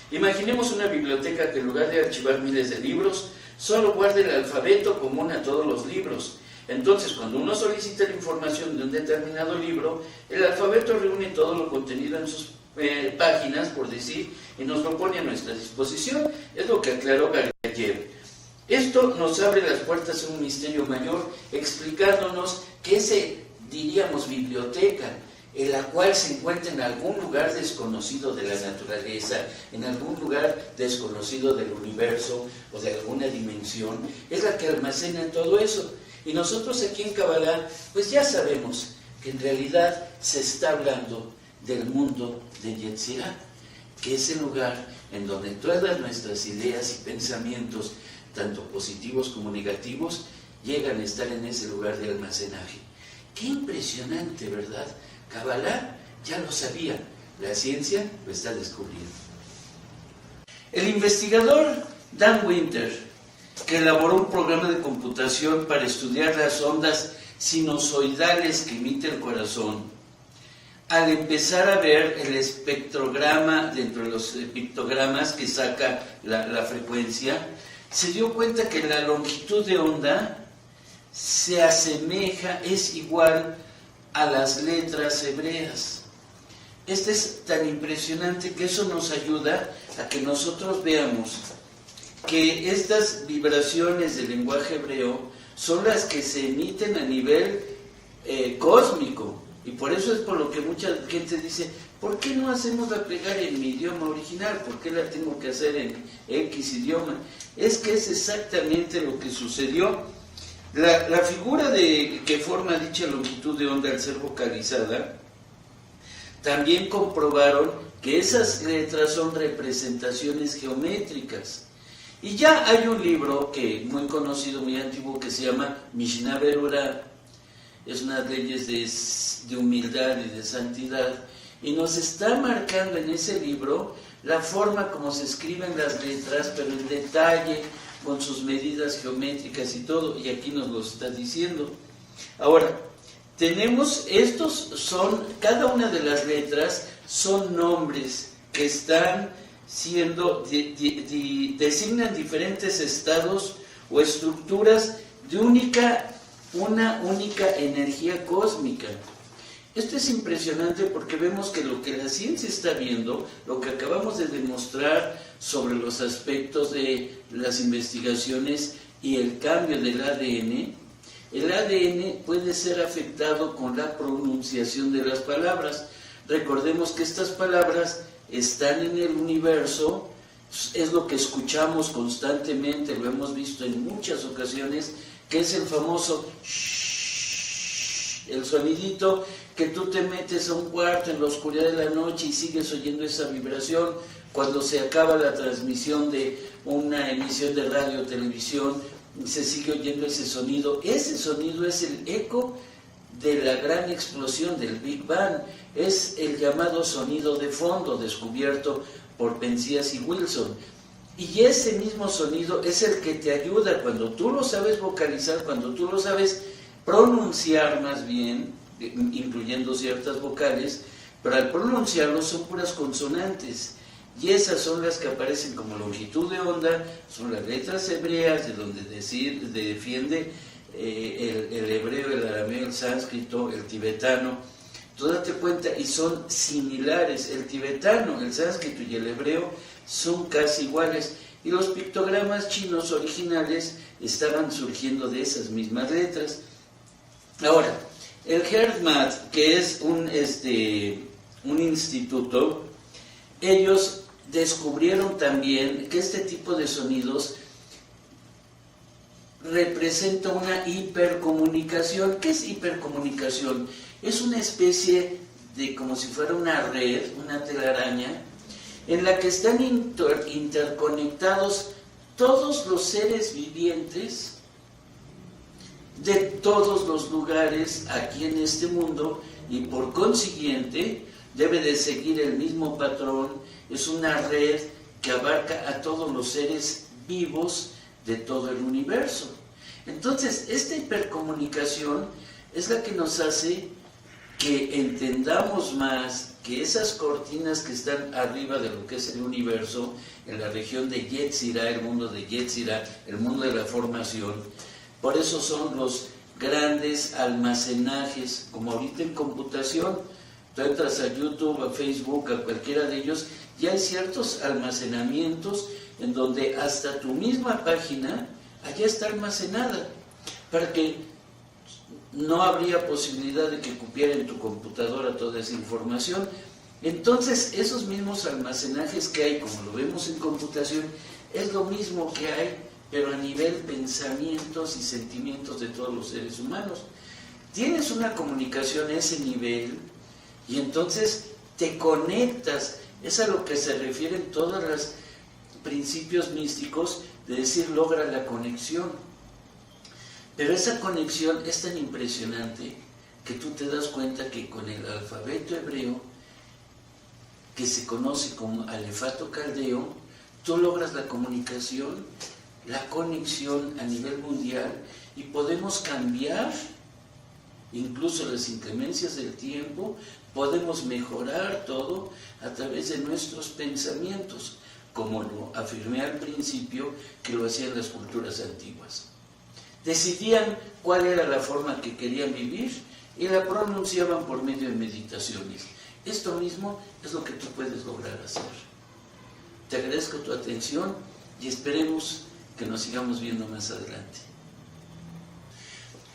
Imaginemos una biblioteca que en lugar de archivar miles de libros, solo guarde el alfabeto común a todos los libros. Entonces, cuando uno solicita la información de un determinado libro, el alfabeto reúne todo lo contenido en sus páginas, por decir, y nos lo pone a nuestra disposición. Es lo que aclaró Gargayev. esto nos abre las puertas a un misterio mayor, explicándonos que ese, diríamos, biblioteca, en la cual se encuentra en algún lugar desconocido de la naturaleza, en algún lugar desconocido del universo o de alguna dimensión, es la que almacena todo eso. Y nosotros aquí en Kabbalah, pues ya sabemos que en realidad se está hablando del mundo de Yetzirah, que es el lugar en donde todas nuestras ideas y pensamientos, tanto positivos como negativos, llegan a estar en ese lugar de almacenaje. Qué impresionante, ¿verdad? Kabbalah ya lo sabía, la ciencia lo está descubriendo. El investigador Dan Winter, que elaboró un programa de computación para estudiar las ondas sinusoidales que emite el corazón, al empezar a ver el espectrograma dentro de los pictogramas que saca la frecuencia, se dio cuenta que la longitud de onda se asemeja, es igual a las letras hebreas. Este es tan impresionante que eso nos ayuda a que nosotros veamos que estas vibraciones del lenguaje hebreo son las que se emiten a nivel cósmico, y por eso es por lo que mucha gente dice, ¿por qué no hacemos la plegaria en mi idioma original? ¿Por qué la tengo que hacer en X idioma? Es que es exactamente lo que sucedió. La figura que forma dicha longitud de onda al ser vocalizada, también comprobaron que esas letras son representaciones geométricas. Y ya hay un libro muy conocido, muy antiguo, que se llama Mishnah Berurah. Es unas leyes de humildad y de santidad, y nos está marcando en ese libro la forma como se escriben las letras, pero en detalle, con sus medidas geométricas y todo, y aquí nos lo está diciendo. Ahora, tenemos, cada una de las letras son nombres que están siendo, designan diferentes estados o estructuras de una única energía cósmica. Esto es impresionante porque vemos que lo que la ciencia está viendo, lo que acabamos de demostrar sobre los aspectos de las investigaciones y el cambio del ADN, el ADN puede ser afectado con la pronunciación de las palabras. Recordemos que estas palabras están en el universo, es lo que escuchamos constantemente, lo hemos visto en muchas ocasiones, que es el famoso shh, el sonidito que tú te metes a un cuarto en la oscuridad de la noche y sigues oyendo esa vibración cuando se acaba la transmisión de una emisión de radio o televisión, se sigue oyendo ese sonido. Ese sonido es el eco de la gran explosión del Big Bang, es el llamado sonido de fondo descubierto por Penzias y Wilson. Y ese mismo sonido es el que te ayuda cuando tú lo sabes vocalizar, cuando tú lo sabes pronunciar más bien, incluyendo ciertas vocales, pero al pronunciarlo son puras consonantes. Y esas son las que aparecen como longitud de onda, son las letras hebreas, de donde defiende el hebreo, el arameo, el sánscrito, el tibetano. Tú date cuenta, y son similares. El tibetano, el sánscrito y el hebreo son casi iguales. Y los pictogramas chinos originales estaban surgiendo de esas mismas letras. Ahora, el HeartMath, que es un instituto, ellos descubrieron también que este tipo de sonidos representa una hipercomunicación. ¿Qué es hipercomunicación? Es una especie de, como si fuera una red, una telaraña, en la que están interconectados todos los seres vivientes de todos los lugares aquí en este mundo, y por consiguiente debe de seguir el mismo patrón. Es una red que abarca a todos los seres vivos de todo el universo. Entonces, esta hipercomunicación es la que nos hace que entendamos más que esas cortinas que están arriba de lo que es el universo, en la región de Yetzirah, el mundo de Yetzirah, el mundo de la formación, por eso son los grandes almacenajes, como ahorita en computación. Tú entras a YouTube, a Facebook, a cualquiera de ellos, y hay ciertos almacenamientos en donde hasta tu misma página allá está almacenada, para que no habría posibilidad de que cupiera en tu computadora toda esa información. Entonces, esos mismos almacenajes que hay, como lo vemos en computación, es lo mismo que hay, pero a nivel pensamientos y sentimientos de todos los seres humanos. Tienes una comunicación a ese nivel y entonces te conectas. Es a lo que se refieren todos los principios místicos de decir logra la conexión. Pero esa conexión es tan impresionante que tú te das cuenta que con el alfabeto hebreo, que se conoce como alefato caldeo, tú logras la comunicación, la conexión a nivel mundial y podemos cambiar incluso las inclemencias del tiempo, podemos mejorar todo a través de nuestros pensamientos, como lo afirmé al principio que lo hacían las culturas antiguas. Decidían cuál era la forma que querían vivir y la pronunciaban por medio de meditaciones. Esto mismo es lo que tú puedes lograr hacer. Te agradezco tu atención y esperemos que nos sigamos viendo más adelante.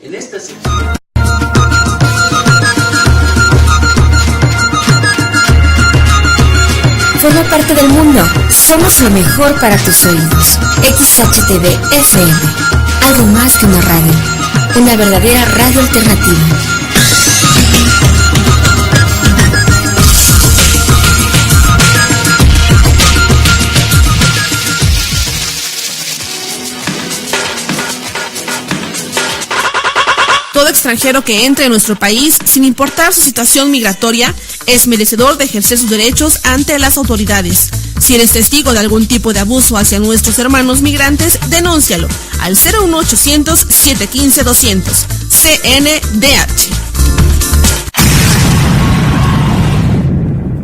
En esta sección... Forma parte del mundo. Somos lo mejor para tus oídos. XHTV FM. Algo más que una radio. Una verdadera radio alternativa. Todo extranjero que entre en nuestro país, sin importar su situación migratoria, es merecedor de ejercer sus derechos ante las autoridades. Si eres testigo de algún tipo de abuso hacia nuestros hermanos migrantes, denúncialo al 01800-715-200. CNDH.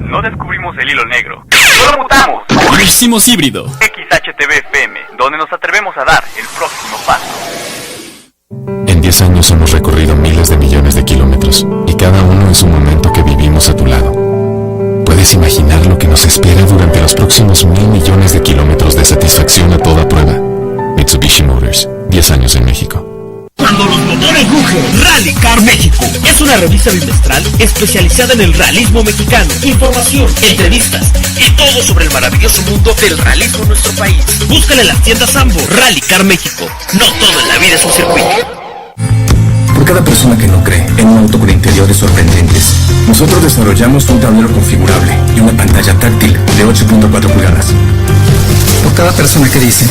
No descubrimos el hilo negro. ¡Solo mutamos! Lo hicimos híbrido. XHTV FM, donde nos atrevemos a dar el próximo paso. En 10 años hemos recorrido miles de millones de kilómetros y cada uno es un momento que vivimos a tu lado. ¿Puedes imaginar lo que nos espera durante los próximos 1,000 millones de kilómetros de satisfacción a toda prueba? Mitsubishi Motors, 10 años en México. Cuando los motores rugen, Rally Car México es una revista bimestral especializada en el realismo mexicano. Información, entrevistas y todo sobre el maravilloso mundo del realismo en nuestro país. Búscala en las tiendas Sambo. Rally Car México. No todo en la vida es un circuito. Por cada persona que no cree en un auto con interiores sorprendentes, nosotros desarrollamos un tablero configurable y una pantalla táctil de 8.4 pulgadas. Por cada persona que dice,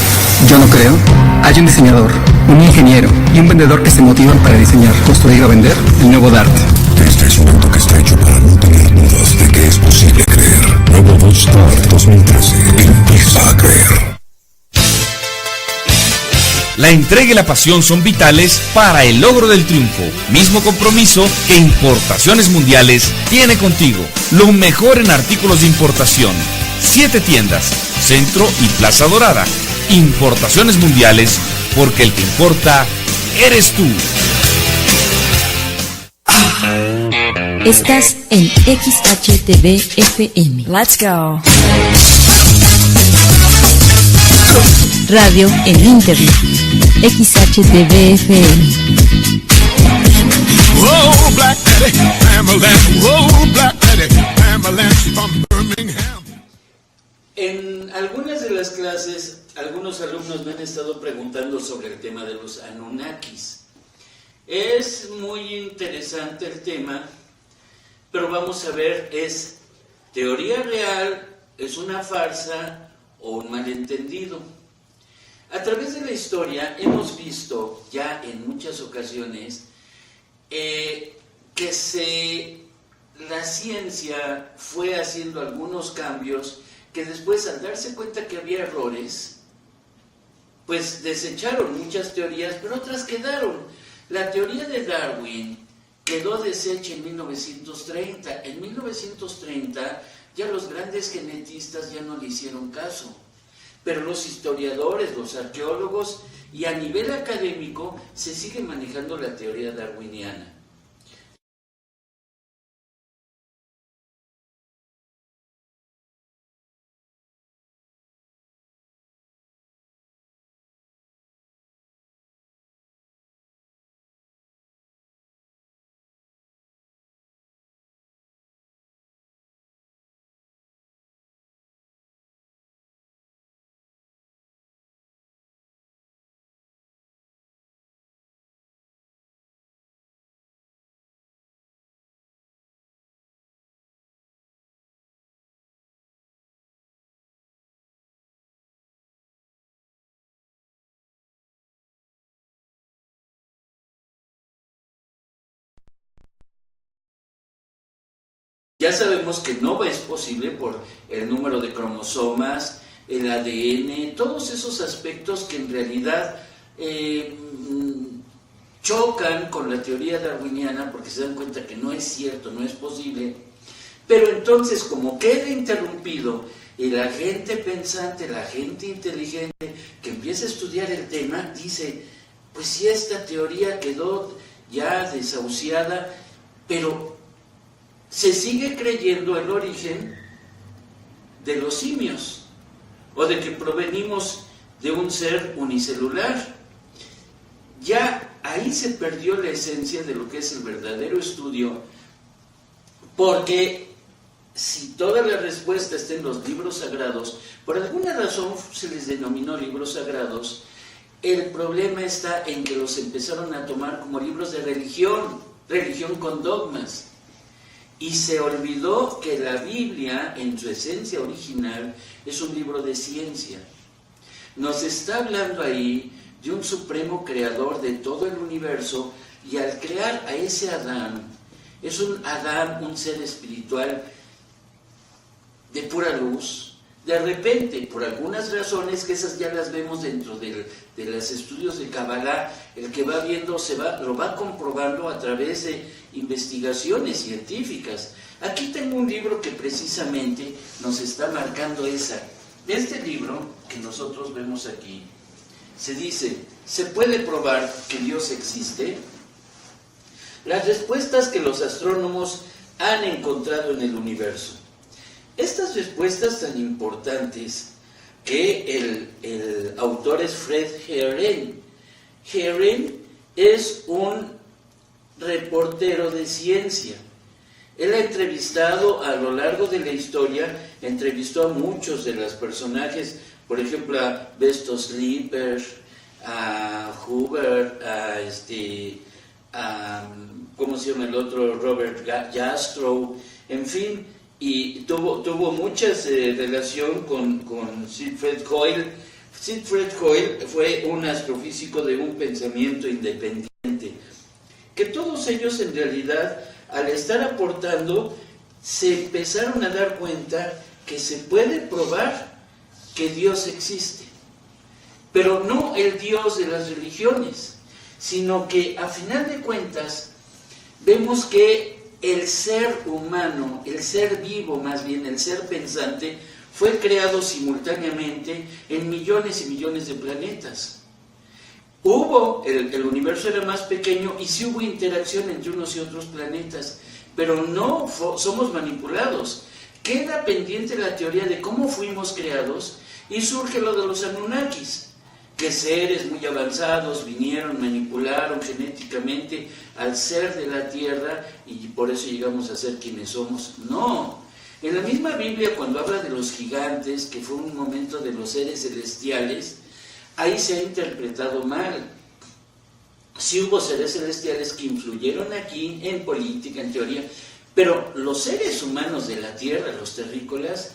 yo no creo, hay un diseñador, un ingeniero y un vendedor que se motivan para diseñar, construir o vender el nuevo Dart. Este es un auto que está hecho para no tener dudas de que es posible creer. Nuevo Dodge Dart 2013. Empieza a creer. La entrega y la pasión son vitales para el logro del triunfo. Mismo compromiso que Importaciones Mundiales tiene contigo. Lo mejor en artículos de importación. 7 tiendas, Centro y Plaza Dorada. Importaciones Mundiales, porque el que importa eres tú. Estás en XHTV FM. Let's go. Radio en Internet. XHTV FM. Whoa, Black Daddy, Pamela. Whoa, Black Daddy, Pamela from Birmingham. En algunas de las clases, algunos alumnos me han estado preguntando sobre el tema de los Anunnakis. Es muy interesante el tema, pero vamos a ver, ¿es teoría real, es una farsa o un malentendido? A través de la historia hemos visto ya en muchas ocasiones que la ciencia fue haciendo algunos cambios que después, al darse cuenta que había errores, pues desecharon muchas teorías, pero otras quedaron. La teoría de Darwin quedó deshecha en 1930. En 1930 ya los grandes genetistas ya no le hicieron caso, pero los historiadores, los arqueólogos y a nivel académico se sigue manejando la teoría darwiniana. Ya sabemos que no es posible por el número de cromosomas, el ADN, todos esos aspectos que en realidad chocan con la teoría darwiniana porque se dan cuenta que no es cierto, no es posible. Pero entonces, como queda interrumpido, y la gente pensante, la gente inteligente que empieza a estudiar el tema, dice, pues si esta teoría quedó ya desahuciada, pero se sigue creyendo el origen de los simios, o de que provenimos de un ser unicelular. Ya ahí se perdió la esencia de lo que es el verdadero estudio, porque si toda la respuesta está en los libros sagrados, por alguna razón se les denominó libros sagrados, el problema está en que los empezaron a tomar como libros de religión con dogmas, y se olvidó que la Biblia, en su esencia original, es un libro de ciencia. Nos está hablando ahí de un supremo creador de todo el universo, y al crear a ese Adán, es un Adán, un ser espiritual de pura luz. De repente, por algunas razones, que esas ya las vemos dentro de los estudios de Kabbalah, el que va viendo lo va comprobando a través de investigaciones científicas. Aquí tengo un libro que precisamente nos está marcando esa. Este libro que nosotros vemos aquí, se dice, ¿se puede probar que Dios existe? Las respuestas que los astrónomos han encontrado en el universo. Estas respuestas tan importantes que el autor es Fred Heeren. Heeren es un reportero de ciencia. Él ha entrevistado a lo largo de la historia, entrevistó a muchos de los personajes, por ejemplo a Bestos Lieber, a Huber, ¿cómo se llama el otro? Robert Jastrow, en fin, y tuvo muchas relación con Siegfried Hoyle. Siegfried Hoyle fue un astrofísico de un pensamiento independiente, que todos ellos en realidad, al estar aportando, se empezaron a dar cuenta que se puede probar que Dios existe, pero no el Dios de las religiones, sino que a final de cuentas vemos que el ser humano, el ser vivo más bien, el ser pensante, fue creado simultáneamente en millones y millones de planetas. El universo era más pequeño y sí hubo interacción entre unos y otros planetas, pero no somos manipulados. Queda pendiente la teoría de cómo fuimos creados y surge lo de los Anunnakis, que seres muy avanzados vinieron, manipularon genéticamente al ser de la Tierra y por eso llegamos a ser quienes somos. No, en la misma Biblia cuando habla de los gigantes, que fue un momento de los seres celestiales, ahí se ha interpretado mal. Sí hubo seres celestiales que influyeron aquí en política, en teoría, pero los seres humanos de la Tierra, los terrícolas,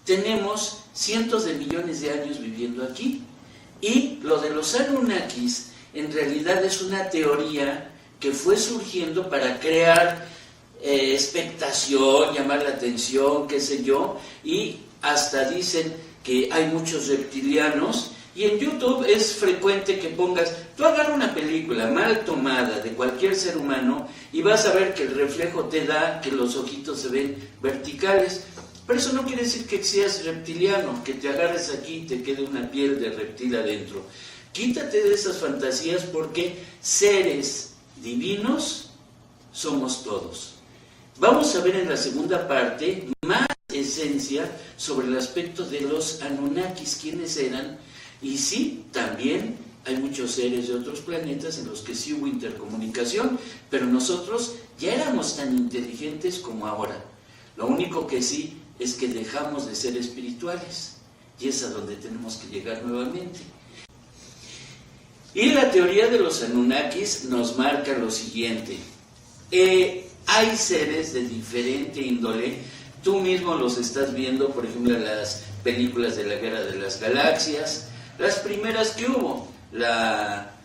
tenemos cientos de millones de años viviendo aquí. Y lo de los Anunnakis en realidad es una teoría que fue surgiendo para crear expectación, llamar la atención, qué sé yo, y hasta dicen que hay muchos reptilianos, y en YouTube es frecuente que pongas, tú agarra una película mal tomada de cualquier ser humano y vas a ver que el reflejo te da que los ojitos se ven verticales. Pero eso no quiere decir que seas reptiliano, que te agarres aquí y te quede una piel de reptil adentro. Quítate de esas fantasías porque seres divinos somos todos. Vamos a ver en la segunda parte más esencia sobre el aspecto de los Anunnakis, quiénes eran, y sí, también hay muchos seres de otros planetas en los que sí hubo intercomunicación, pero nosotros ya éramos tan inteligentes como ahora. Lo único que sí es que dejamos de ser espirituales, y es a donde tenemos que llegar nuevamente. Y la teoría de los Anunnakis nos marca lo siguiente. Hay seres de diferente índole, tú mismo los estás viendo, por ejemplo, en las películas de la Guerra de las Galaxias, las primeras que hubo, la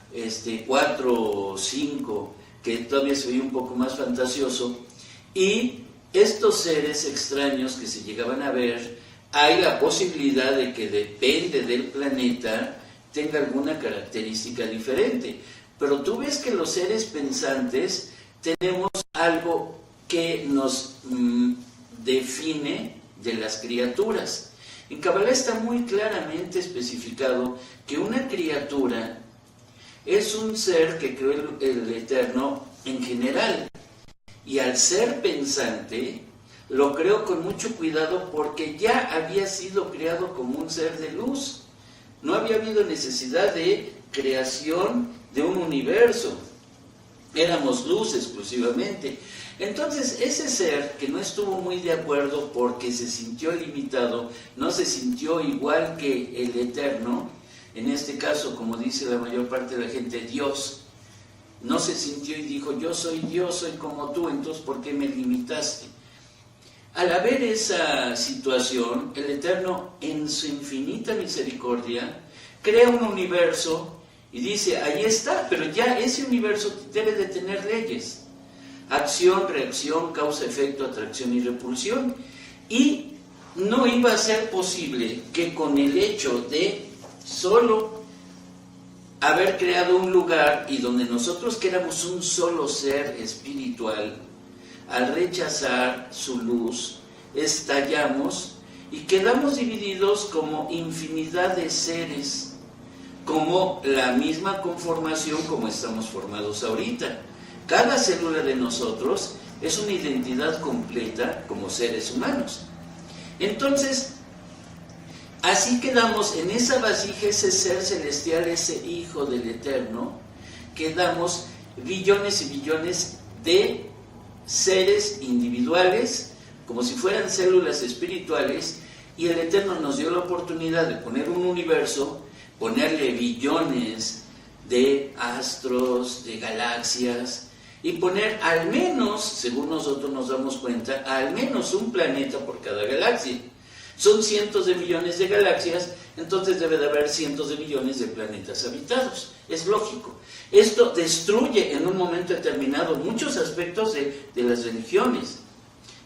4 o 5, que todavía se veía un poco más fantasioso, y estos seres extraños que se llegaban a ver, hay la posibilidad de que depende del planeta tenga alguna característica diferente. Pero tú ves que los seres pensantes tenemos algo que nos define de las criaturas. En Kabbalah está muy claramente especificado que una criatura es un ser que creó el Eterno en general, y al ser pensante lo creó con mucho cuidado porque ya había sido creado como un ser de luz. No había habido necesidad de creación de un universo, éramos luz exclusivamente. Entonces ese ser que no estuvo muy de acuerdo porque se sintió limitado, no se sintió igual que el Eterno, en este caso, como dice la mayor parte de la gente, Dios, no se sintió y dijo, yo soy Dios, soy como tú, entonces ¿por qué me limitaste? Al haber esa situación, el Eterno, en su infinita misericordia, crea un universo y dice, ahí está, pero ya ese universo debe de tener leyes. Acción, reacción, causa, efecto, atracción y repulsión. Y no iba a ser posible que con el hecho de solo haber creado un lugar y donde nosotros que éramos un solo ser espiritual, al rechazar su luz, estallamos y quedamos divididos como infinidad de seres, como la misma conformación como estamos formados ahorita. Cada célula de nosotros es una identidad completa como seres humanos. Entonces, así quedamos en esa vasija, ese ser celestial, ese Hijo del Eterno, quedamos billones y billones de seres individuales, como si fueran células espirituales, y el Eterno nos dio la oportunidad de poner un universo, ponerle billones de astros, de galaxias, y poner al menos, según nosotros nos damos cuenta, al menos un planeta por cada galaxia. Son cientos de millones de galaxias, entonces debe de haber cientos de millones de planetas habitados. Es lógico. Esto destruye en un momento determinado muchos aspectos de las religiones.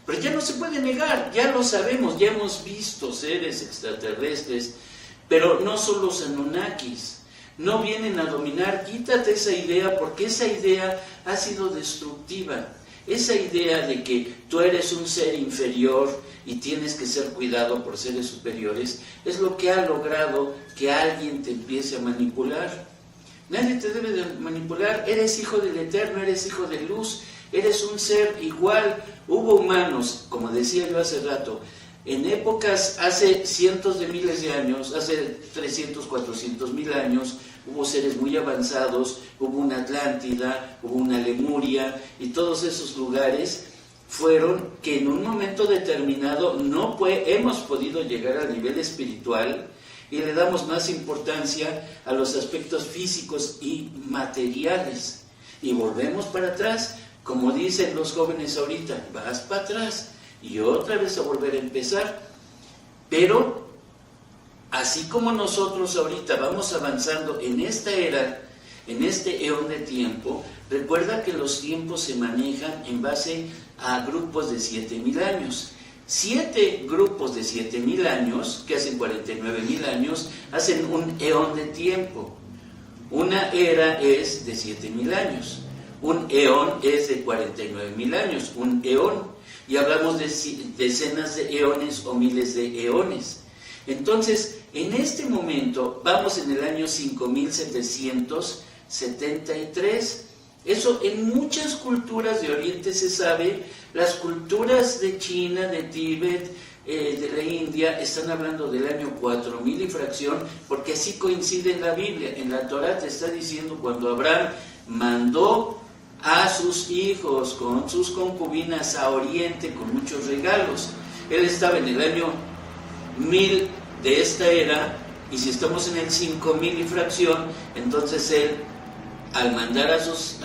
Pero ya no se puede negar, ya lo sabemos, ya hemos visto seres extraterrestres, pero no son los Anunnakis. No vienen a dominar, quítate esa idea, porque esa idea ha sido destructiva. Esa idea de que tú eres un ser inferior y tienes que ser cuidado por seres superiores, es lo que ha logrado que alguien te empiece a manipular. Nadie te debe de manipular, eres hijo del Eterno, eres hijo de luz, eres un ser igual. Hubo humanos, como decía yo hace rato, en épocas hace cientos de miles de años, hace 300, 400 mil años, hubo seres muy avanzados, hubo una Atlántida, hubo una Lemuria, y todos esos lugares fueron que en un momento determinado hemos podido llegar al nivel espiritual y le damos más importancia a los aspectos físicos y materiales. Y volvemos para atrás, como dicen los jóvenes ahorita, vas para atrás y otra vez a volver a empezar. Pero así como nosotros ahorita vamos avanzando en esta era, en este eón de tiempo, recuerda que los tiempos se manejan en base a grupos de 7,000 años. 7 grupos de 7,000 años, que hacen 49,000 años, hacen un eón de tiempo. Una era es de 7,000 años. Un eón es de 49,000 años, un eón. Y hablamos de decenas de eones o miles de eones. Entonces, en este momento, vamos en el año 5773. Eso en muchas culturas de Oriente se sabe. Las culturas de China, de Tíbet, de la India, están hablando del año 4000 y fracción, porque así coincide en la Biblia. En la Torah te está diciendo cuando Abraham mandó a sus hijos con sus concubinas a Oriente con muchos regalos. Él estaba en el año 1000 de esta era, y si estamos en el 5000 y fracción, entonces él, al mandar a sus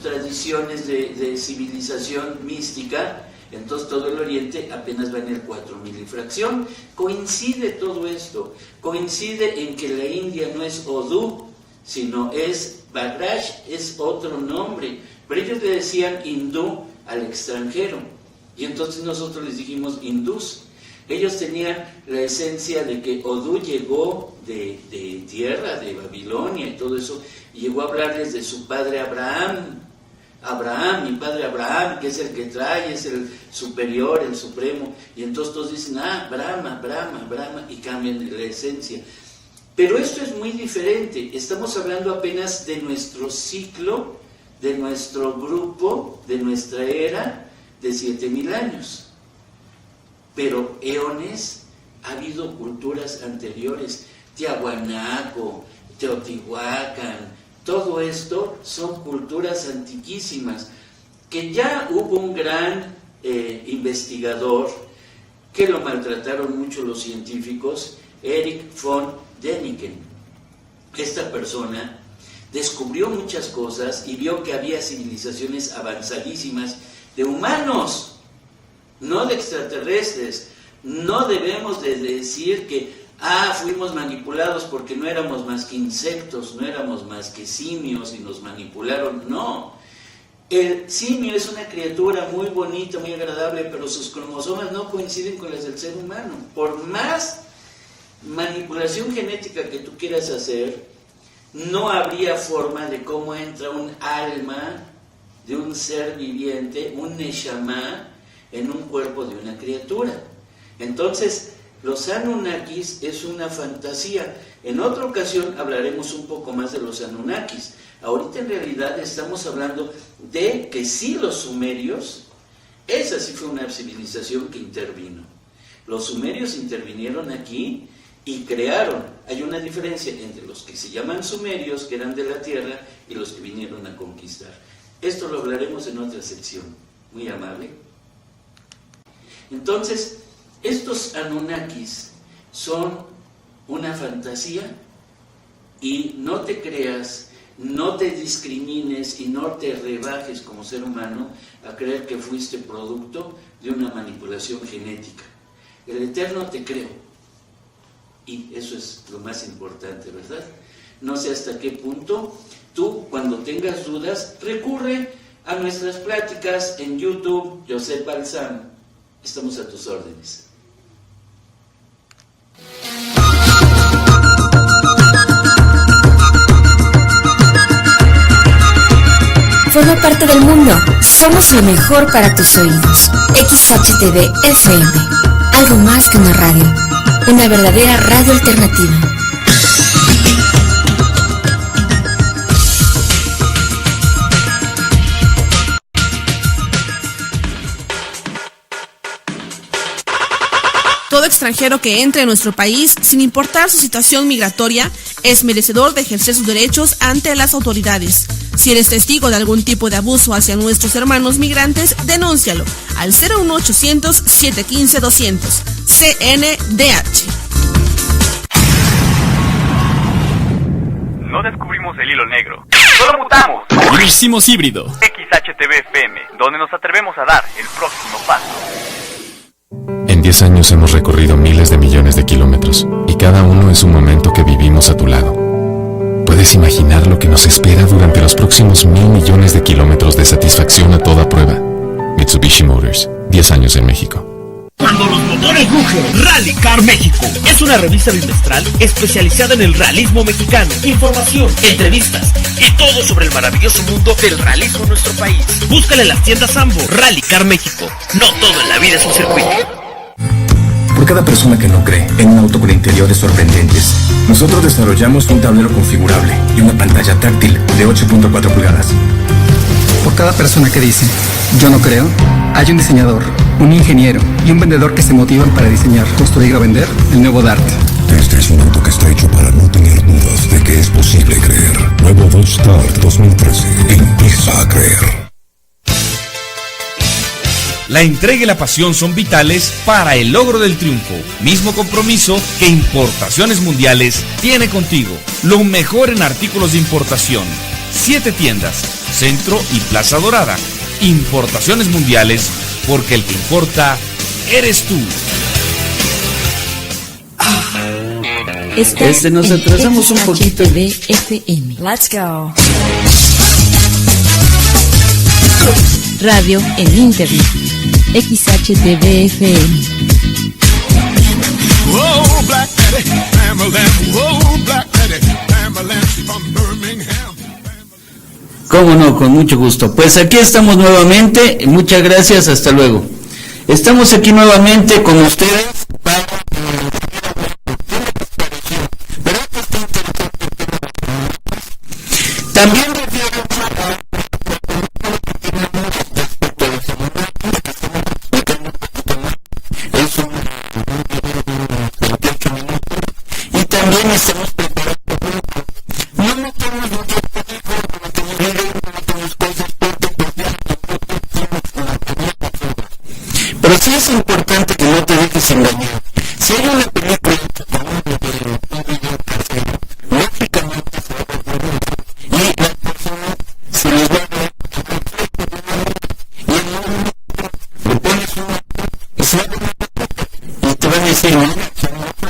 tradiciones de civilización mística, entonces todo el Oriente apenas va en el 4000 y fracción. Coincide todo esto, coincide en que la India no es Odú, sino es Bhadrash, es otro nombre, pero ellos le decían hindú al extranjero. Y entonces nosotros les dijimos hindús. Ellos tenían la esencia de que Odú llegó de tierra, de Babilonia y todo eso, y llegó a hablarles de su padre Abraham, mi padre Abraham, que es el que trae, es el superior, el supremo, y entonces todos dicen, Brahma, y cambian la esencia. Pero esto es muy diferente, estamos hablando apenas de nuestro ciclo, de nuestro grupo, de nuestra era de 7,000 años. Pero eones, ha habido culturas anteriores, Tiahuanaco, Teotihuacán, todo esto son culturas antiquísimas, que ya hubo un gran investigador, que lo maltrataron mucho los científicos, Erich von Däniken. Esta persona descubrió muchas cosas y vio que había civilizaciones avanzadísimas de humanos, no de extraterrestres. No debemos de decir que fuimos manipulados porque no éramos más que insectos, no éramos más que simios y nos manipularon. No, el simio es una criatura muy bonita, muy agradable, pero sus cromosomas no coinciden con las del ser humano. Por más manipulación genética que tú quieras hacer, no habría forma de cómo entra un alma de un ser viviente, un neshama, en un cuerpo de una criatura. Entonces, los Anunnakis es una fantasía. En otra ocasión hablaremos un poco más de los Anunnakis. Ahorita en realidad estamos hablando de que sí, los sumerios, esa sí fue una civilización que intervino. Los sumerios intervinieron aquí y crearon. Hay una diferencia entre los que se llaman sumerios, que eran de la tierra, y los que vinieron a conquistar. Esto lo hablaremos en otra sección. Muy amable. Entonces, estos Anunnakis son una fantasía, y no te creas, no te discrimines y no te rebajes como ser humano a creer que fuiste producto de una manipulación genética. El Eterno te creó, y eso es lo más importante, ¿verdad? No sé hasta qué punto tú, cuando tengas dudas, recurre a nuestras pláticas en YouTube, Joseph Balsam. Estamos a tus órdenes. Forma parte del mundo. Somos lo mejor para tus oídos. XHTV FM. Algo más que una radio. Una verdadera radio alternativa. Todo extranjero que entre a nuestro país, sin importar su situación migratoria, es merecedor de ejercer sus derechos ante las autoridades. Si eres testigo de algún tipo de abuso hacia nuestros hermanos migrantes, denúncialo al 01800-715-200, CNDH. No descubrimos el hilo negro, solo mutamos. Y lo hicimos híbrido. XHTV FM, donde nos atrevemos a dar el próximo paso. En 10 años hemos recorrido miles de millones de kilómetros, y cada uno es un momento que vivimos a tu lado. ¿Puedes imaginar lo que nos espera durante los próximos 1,000 millones de kilómetros de satisfacción a toda prueba? Mitsubishi Motors, 10 años en México. Cuando los motores rugen, Rally Car México es una revista bimestral especializada en el realismo mexicano. Información, entrevistas y todo sobre el maravilloso mundo del realismo en nuestro país. Búscala en las tiendas Sambo. Rally Car México. No todo en la vida es un circuito. Por cada persona que no cree en un auto con interiores sorprendentes, nosotros desarrollamos un tablero configurable y una pantalla táctil de 8.4 pulgadas. Por cada persona que dice, yo no creo, hay un diseñador, un ingeniero y un vendedor que se motivan para diseñar, construir o vender el nuevo Dart. Este es un auto que está hecho para no tener dudas de que es posible creer. Nuevo Dodge Dart 2013. Empieza a creer. La entrega y la pasión son vitales para el logro del triunfo. Mismo compromiso que Importaciones Mundiales tiene contigo. Lo mejor en artículos de importación. 7 tiendas, Centro y Plaza Dorada. Importaciones Mundiales, porque el que importa eres tú. Nos atrasamos un poquito. FM. Let's go. Radio en Internet. XHTV-FM. Whoa, Black Daddy, Pamela, whoa, Black Daddy, Pamela from Birmingham. Cómo no, con mucho gusto. Pues aquí estamos nuevamente, muchas gracias, hasta luego. Estamos aquí nuevamente con ustedes para... También y también estamos preparados. No metemos muchos pero sí es importante que no te dejes engañar. Si hay una película lógicamente se va a ver y las personas se les va a ver y le pones una y te van a decir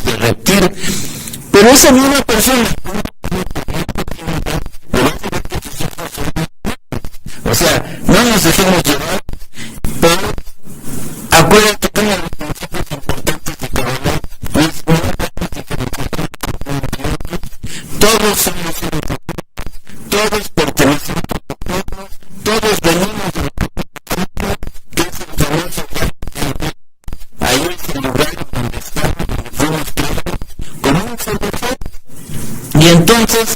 de reptil, pero esa misma persona, o sea, no nos dejemos llevar, pero acuérdate que una de los principios importantes de Kabbalah es todos somos uno, todos pertenecemos a nosotros, todos venimos de que es el famoso ahí es el lugar donde estamos, donde fuimos creados como un solo ser. Y entonces,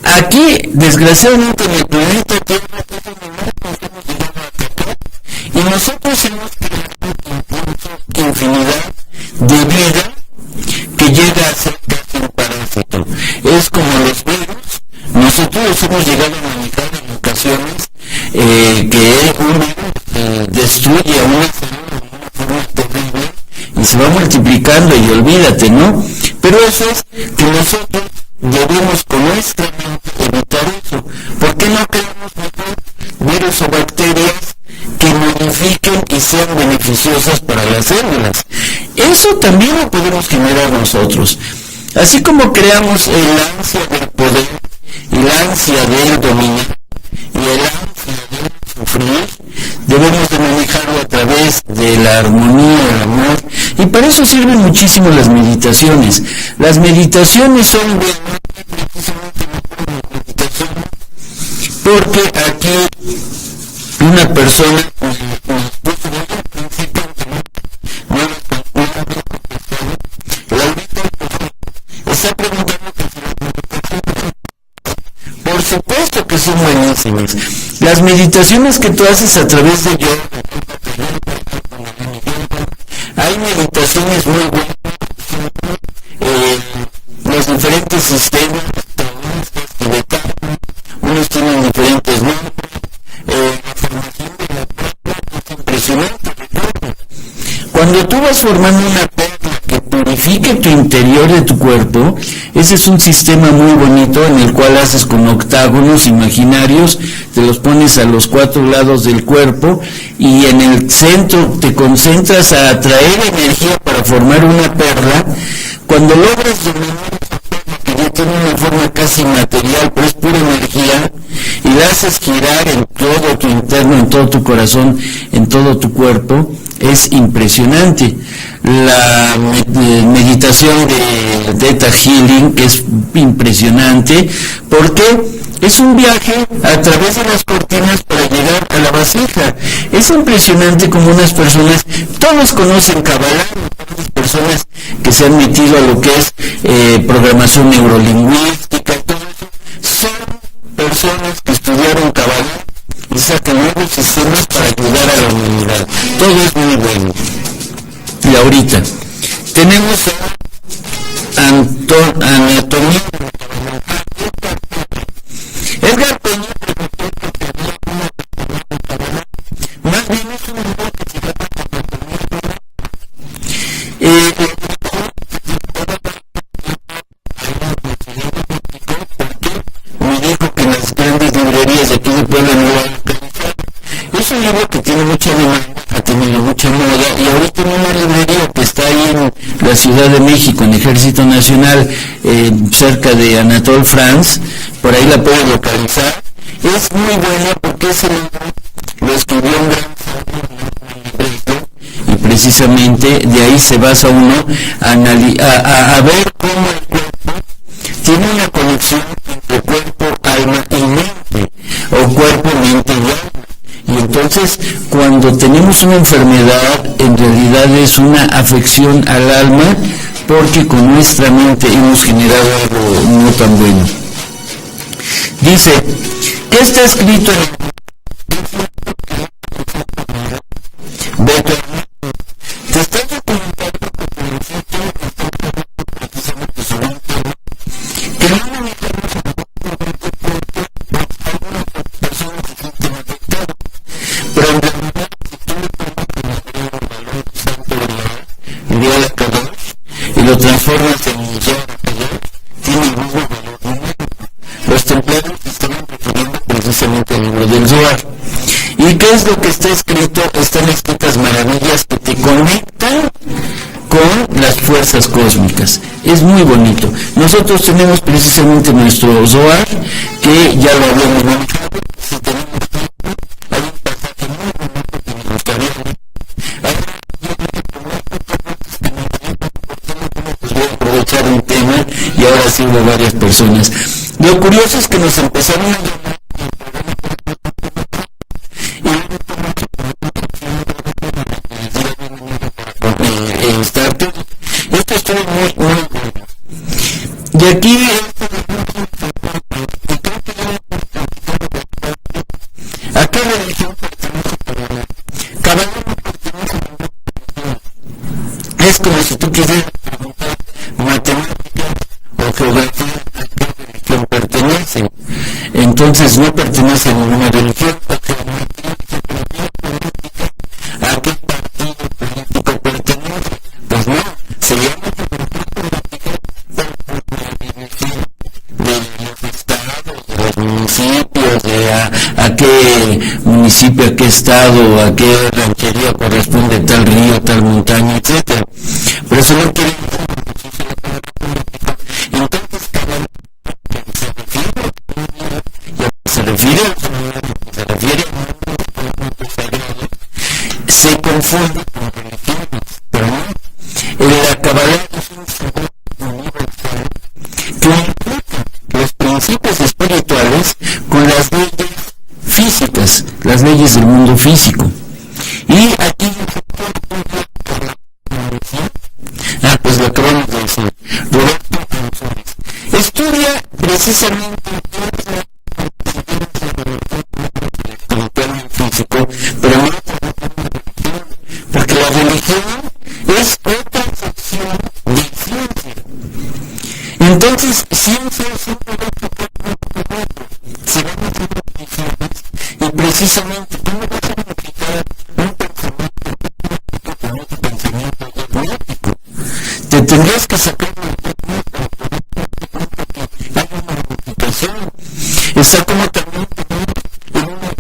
aquí, desgraciadamente en el planeta Tierra, es donde más nos hemos llegado a atacar, y nosotros hemos creado infinidad de vida que llega a ser casi un parásito. Es como los virus, nosotros hemos llegado a manejar en ocasiones que un virus destruye a una célula de una forma terrible y se va multiplicando y olvídate, ¿no? Pero eso es que nosotros debemos con nuestra mente evitar eso. ¿Por qué no creamos mejor virus o bacterias que modifiquen y sean beneficiosas para las células? Eso también lo podemos generar nosotros. Así como creamos el ansia del poder, el ansia del dominar y el ansia del sufrir, debemos de manejarlo a través de la armonía, el amor, y para eso sirven muchísimo las meditaciones. Las meditaciones son precisamente meditaciones, porque aquí una persona está preguntando por supuesto que son buenísimas. Las meditaciones que tú haces a través de yoga, hay meditaciones muy buenas, los diferentes sistemas tibetanos, unos tienen diferentes nombres, la formación de la perla es impresionante. Cuando tú vas formando una perla que purifique tu interior de tu cuerpo, ese es un sistema muy bonito en el cual haces con octágonos imaginarios, te los pones a los 4 lados del cuerpo y en el centro te concentras a atraer energía para formar una perla. Cuando logras dominar esa perla que ya tiene una forma casi material, pero es pura energía, y la haces girar en todo tu interno, en todo tu corazón, en todo tu cuerpo, es impresionante. La meditación de Theta Healing, que es impresionante, porque es un viaje a través de las cortinas para llegar a la vasija. Es impresionante como unas personas, todos conocen Kabbalah, unas personas que se han metido a lo que es programación neurolingüística, todo eso, son personas que estudiaron Kabbalah y sacan nuevos sistemas para ayudar a la humanidad. Todo es muy bueno. Y ahorita tenemos anatomía. Edgar Peña preguntó que había una más bien es un libro que se llama me dijo que en las grandes librerías de aquí de Puebla no lo han localizado. Es un libro que tiene mucha demanda, ha tenido mucha moda, y ahorita en una librería que está ahí en la Ciudad de México, en Ejército Nacional, cerca de Anatole France, por ahí la pueden localizar. Es muy buena porque ese libro lo escribió un gran sabio, precisamente de ahí se basa uno a ver cómo el cuerpo tiene una conexión entre cuerpo, alma y mente, o cuerpo, mente y alma. Y entonces, cuando tenemos una enfermedad, en realidad es una afección al alma, porque con nuestra mente hemos generado algo no tan bueno. Dice, ¿qué está escrito en el... Beto, te estás documentando precisamente sobre un tema que no personas se sienten afectadas, pero en realidad si tú le pones el valor de Kadosh y lo transformas en Zohar Kadosh, tiene el mismo valor numérico. Los templarios estaban refiriendo precisamente al libro del Zohar. ¿Y qué es lo que está escrito? Están escritas maravillas que te conectan con las fuerzas cósmicas. Es muy bonito. Nosotros tenemos precisamente nuestro Zohar, que ya lo habíamos manejado. Si tenemos tiempo, hay un pasaje muy bonito que me gustaría leer. Pues voy a aprovechar un tema y ahora sí hubo varias personas. Lo curioso es que nos empezaron a llamar esto estuvo muy bueno. Y aquí ¿a qué religión pertenece cada uno pertenece a una religión? Es como si tú quisieras preguntar matemáticas o geografía, ¿a qué religión pertenece? Entonces no pertenece a ninguna religión. ¿A qué partido político pertenece? Pues no, se llama de los estados, de los municipios, de a qué municipio, a qué estado, a qué ranchería corresponde tal río, tal montaña, etcétera. Por eso no quiere entonces cada uno se refiere a se confunde con religiones, pero no. La Kabbalah es un saber universal que implica los principios espirituales con las leyes físicas, las leyes del mundo físico. Y aquí pues lo acabamos de decir, Roberto González estudia precisamente el físico, pero no porque la religión es otra sección de ciencia. Entonces, ciencia es simplemente se van a hacer definiciones y precisamente tú no vas a modificar un pensamiento diagnóstico. Te tendrás que sacar hay una modificación. Está como también en una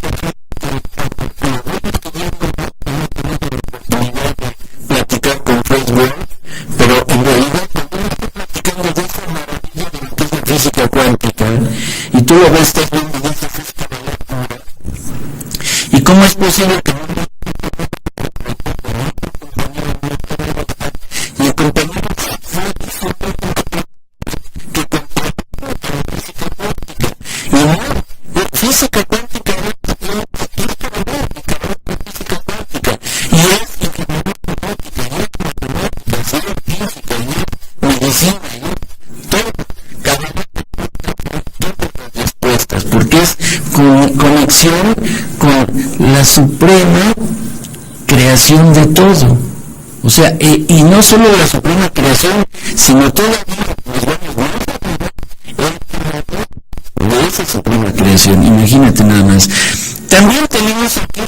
platicar con Facebook, pero en realidad también estoy platicando de esa maravilla de lo que es la física cuántica, y tú lo ves, estás viendo de esa física pura. ¿Y cómo es posible que y el compañero física cuántica y es medicina, todo, cada respuestas, porque es conexión con la suprema creación de todo. O sea, y no solo la suprema creación, sino todavía de esa suprema creación. Imagínate nada más. También tenemos aquí